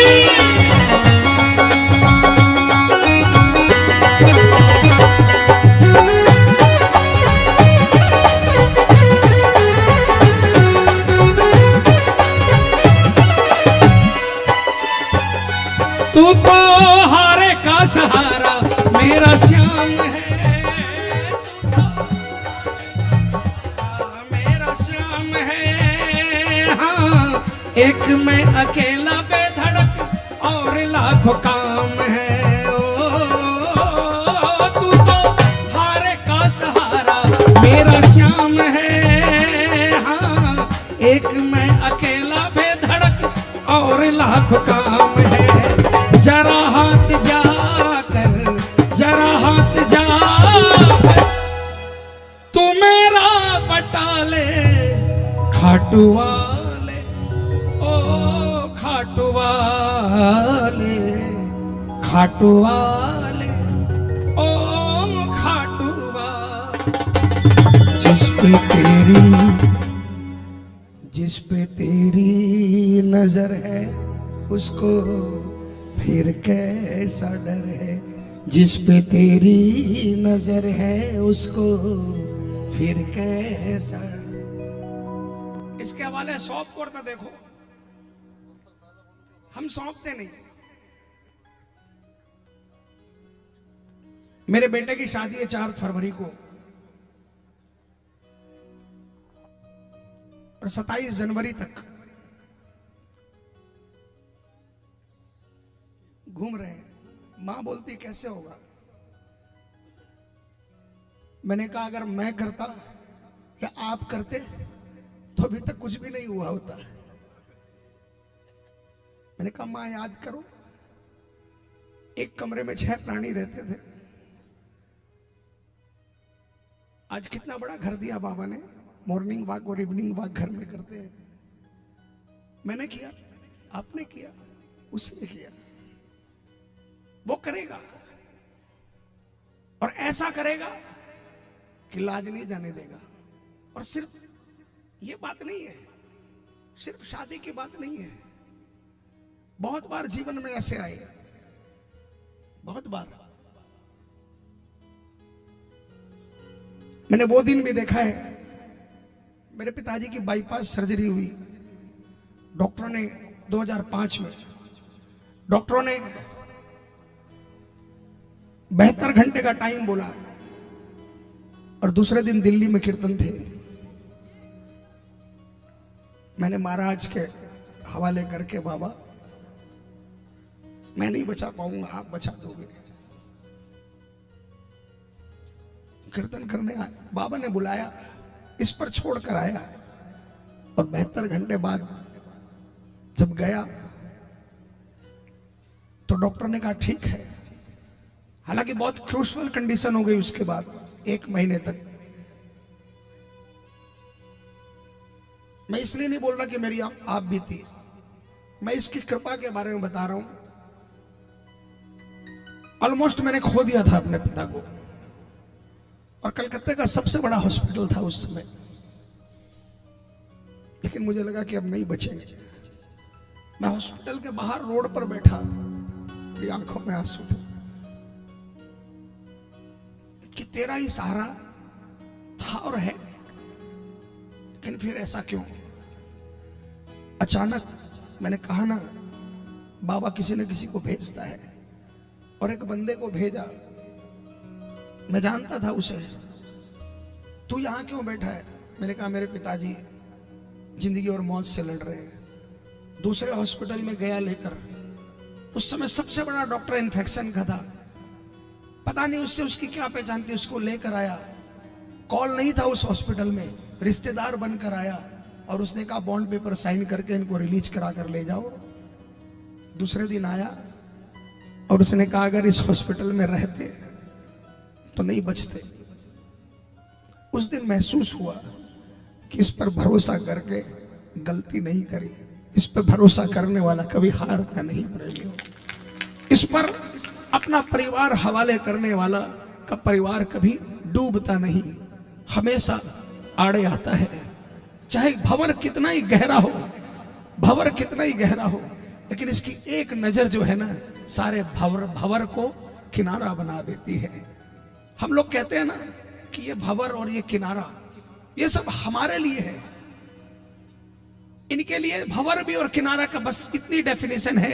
तू तो हारे का सहारा मेरा श्याम है, मेरा श्याम है। हाँ एक मैं अकेला बेधड़क और लाखों काम है। ओ तू तो हारे का सहारा मेरा श्याम है। हाँ एक मैं अकेला बेधड़क और लाखों काम है। जरा हाथ जाकर, जरा हाथ जाकर तू मेरा बटा ले, खाटू वाले, ओ खाटू वाले, खाटू वाले, ओ खाटू वाले। पे तेरी नजर है उसको फिर कैसा डर है, जिस पे तेरी नजर है उसको फिर कैसा। इसके हवाले सौंप करता देखो, हम सौंपते नहीं। मेरे बेटे की शादी है 4 फरवरी को और 27 जनवरी तक घूम रहे हैं। मां बोलती कैसे होगा? मैंने कहा अगर मैं करता या आप करते तो अभी तक कुछ भी नहीं हुआ होता। मैंने कहा मां याद करो, एक कमरे में 6 प्राणी रहते थे, आज कितना बड़ा घर दिया बाबा ने। मॉर्निंग वॉक और इवनिंग वॉक घर में करते हैं। मैंने किया, आपने किया, उसने किया, वो करेगा और ऐसा करेगा कि लाज नहीं जाने देगा। और सिर्फ ये बात नहीं है, सिर्फ शादी की बात नहीं है, बहुत बार जीवन में ऐसे आए, बहुत बार। मैंने वो दिन भी देखा है, मेरे पिताजी की बाईपास सर्जरी हुई। डॉक्टरों ने 2005 में डॉक्टरों ने 72 घंटे का टाइम बोला और दूसरे दिन दिल्ली में कीर्तन थे। मैंने महाराज के हवाले करके, बाबा मैं नहीं बचा पाऊंगा, आप बचा दोगे। कीर्तन करने बाबा ने बुलाया, इस पर छोड़कर आया और 72 घंटे बाद जब गया तो डॉक्टर ने कहा ठीक है। हालांकि बहुत क्रूशल कंडीशन हो गई उसके बाद 1 महीने तक। मैं इसलिए नहीं बोल रहा कि मेरी आप भी थी, मैं इसकी कृपा के बारे में बता रहा हूं। ऑलमोस्ट मैंने खो दिया था अपने पिता को और कलकत्ते का सबसे बड़ा हॉस्पिटल था उस समय, लेकिन मुझे लगा कि अब नहीं बचेंगे। मैं हॉस्पिटल के बाहर रोड पर बैठा, मेरी आंखों में आंसू थे कि तेरा ही सहारा था और है, लेकिन फिर ऐसा क्यों? अचानक मैंने कहा ना, बाबा किसी न किसी को भेजता है, और एक बंदे को भेजा। मैं जानता था उसे। तू यहां क्यों बैठा है? मैंने कहा मेरे पिताजी जिंदगी और मौत से लड़ रहे हैं। दूसरे हॉस्पिटल में गया लेकर, उस समय सबसे बड़ा डॉक्टर इन्फेक्शन का था, पता नहीं उससे उसकी क्या पहचान थी। उसको लेकर आया, कॉल नहीं था उस हॉस्पिटल में, रिश्तेदार बनकर आया और उसने कहा बॉन्ड पेपर साइन करके इनको रिलीज करा कर ले जाओ। दूसरे दिन आया और उसने कहा अगर इस हॉस्पिटल में रहते तो नहीं बचते। उस दिन महसूस हुआ कि इस पर भरोसा करके गलती नहीं करी। इस पर भरोसा करने वाला कभी हारता नहीं प्रेमियों। इस पर अपना परिवार हवाले करने वाला का परिवार कभी डूबता नहीं, हमेशा आड़े आता है। चाहे भंवर कितना ही गहरा हो, भंवर कितना ही गहरा हो, लेकिन इसकी एक नजर जो है ना, सारे भंवर को किनारा बना देती है। हम लोग कहते हैं ना कि ये भंवर और ये किनारा, ये सब हमारे लिए है। इनके लिए भंवर भी और किनारा का बस इतनी डेफिनेशन है,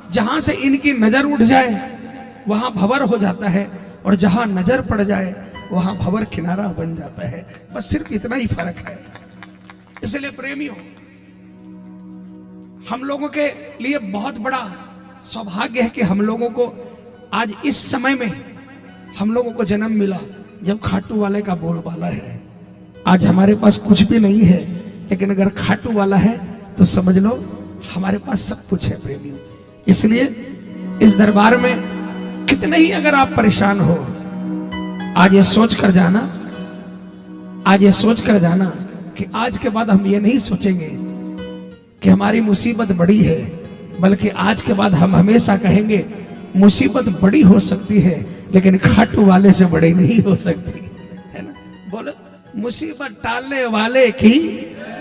जहां से इनकी नजर उठ जाए वहां भंवर हो जाता है, और जहां नजर पड़ जाए वहां भंवर किनारा बन जाता है। बस सिर्फ इतना ही फर्क है। इसलिए प्रेमियों, हम लोगों के लिए बहुत बड़ा सौभाग्य है कि हम लोगों को आज इस समय में हम लोगों को जन्म मिला जब खाटू वाले का बोलबाला है। आज हमारे पास कुछ भी नहीं है, लेकिन अगर खाटू वाला है तो समझ लो हमारे पास सब कुछ है प्रेमियों। इसलिए इस दरबार में कितने ही अगर आप परेशान हो, आज ये सोच कर जाना, आज ये सोच कर जाना कि आज के बाद हम ये नहीं सोचेंगे कि हमारी मुसीबत बड़ी है, बल्कि आज के बाद हम हमेशा कहेंगे मुसीबत बड़ी हो सकती है लेकिन खाटू वाले से बड़ी नहीं हो सकती, है ना? बोलो मुसीबत टालने वाले की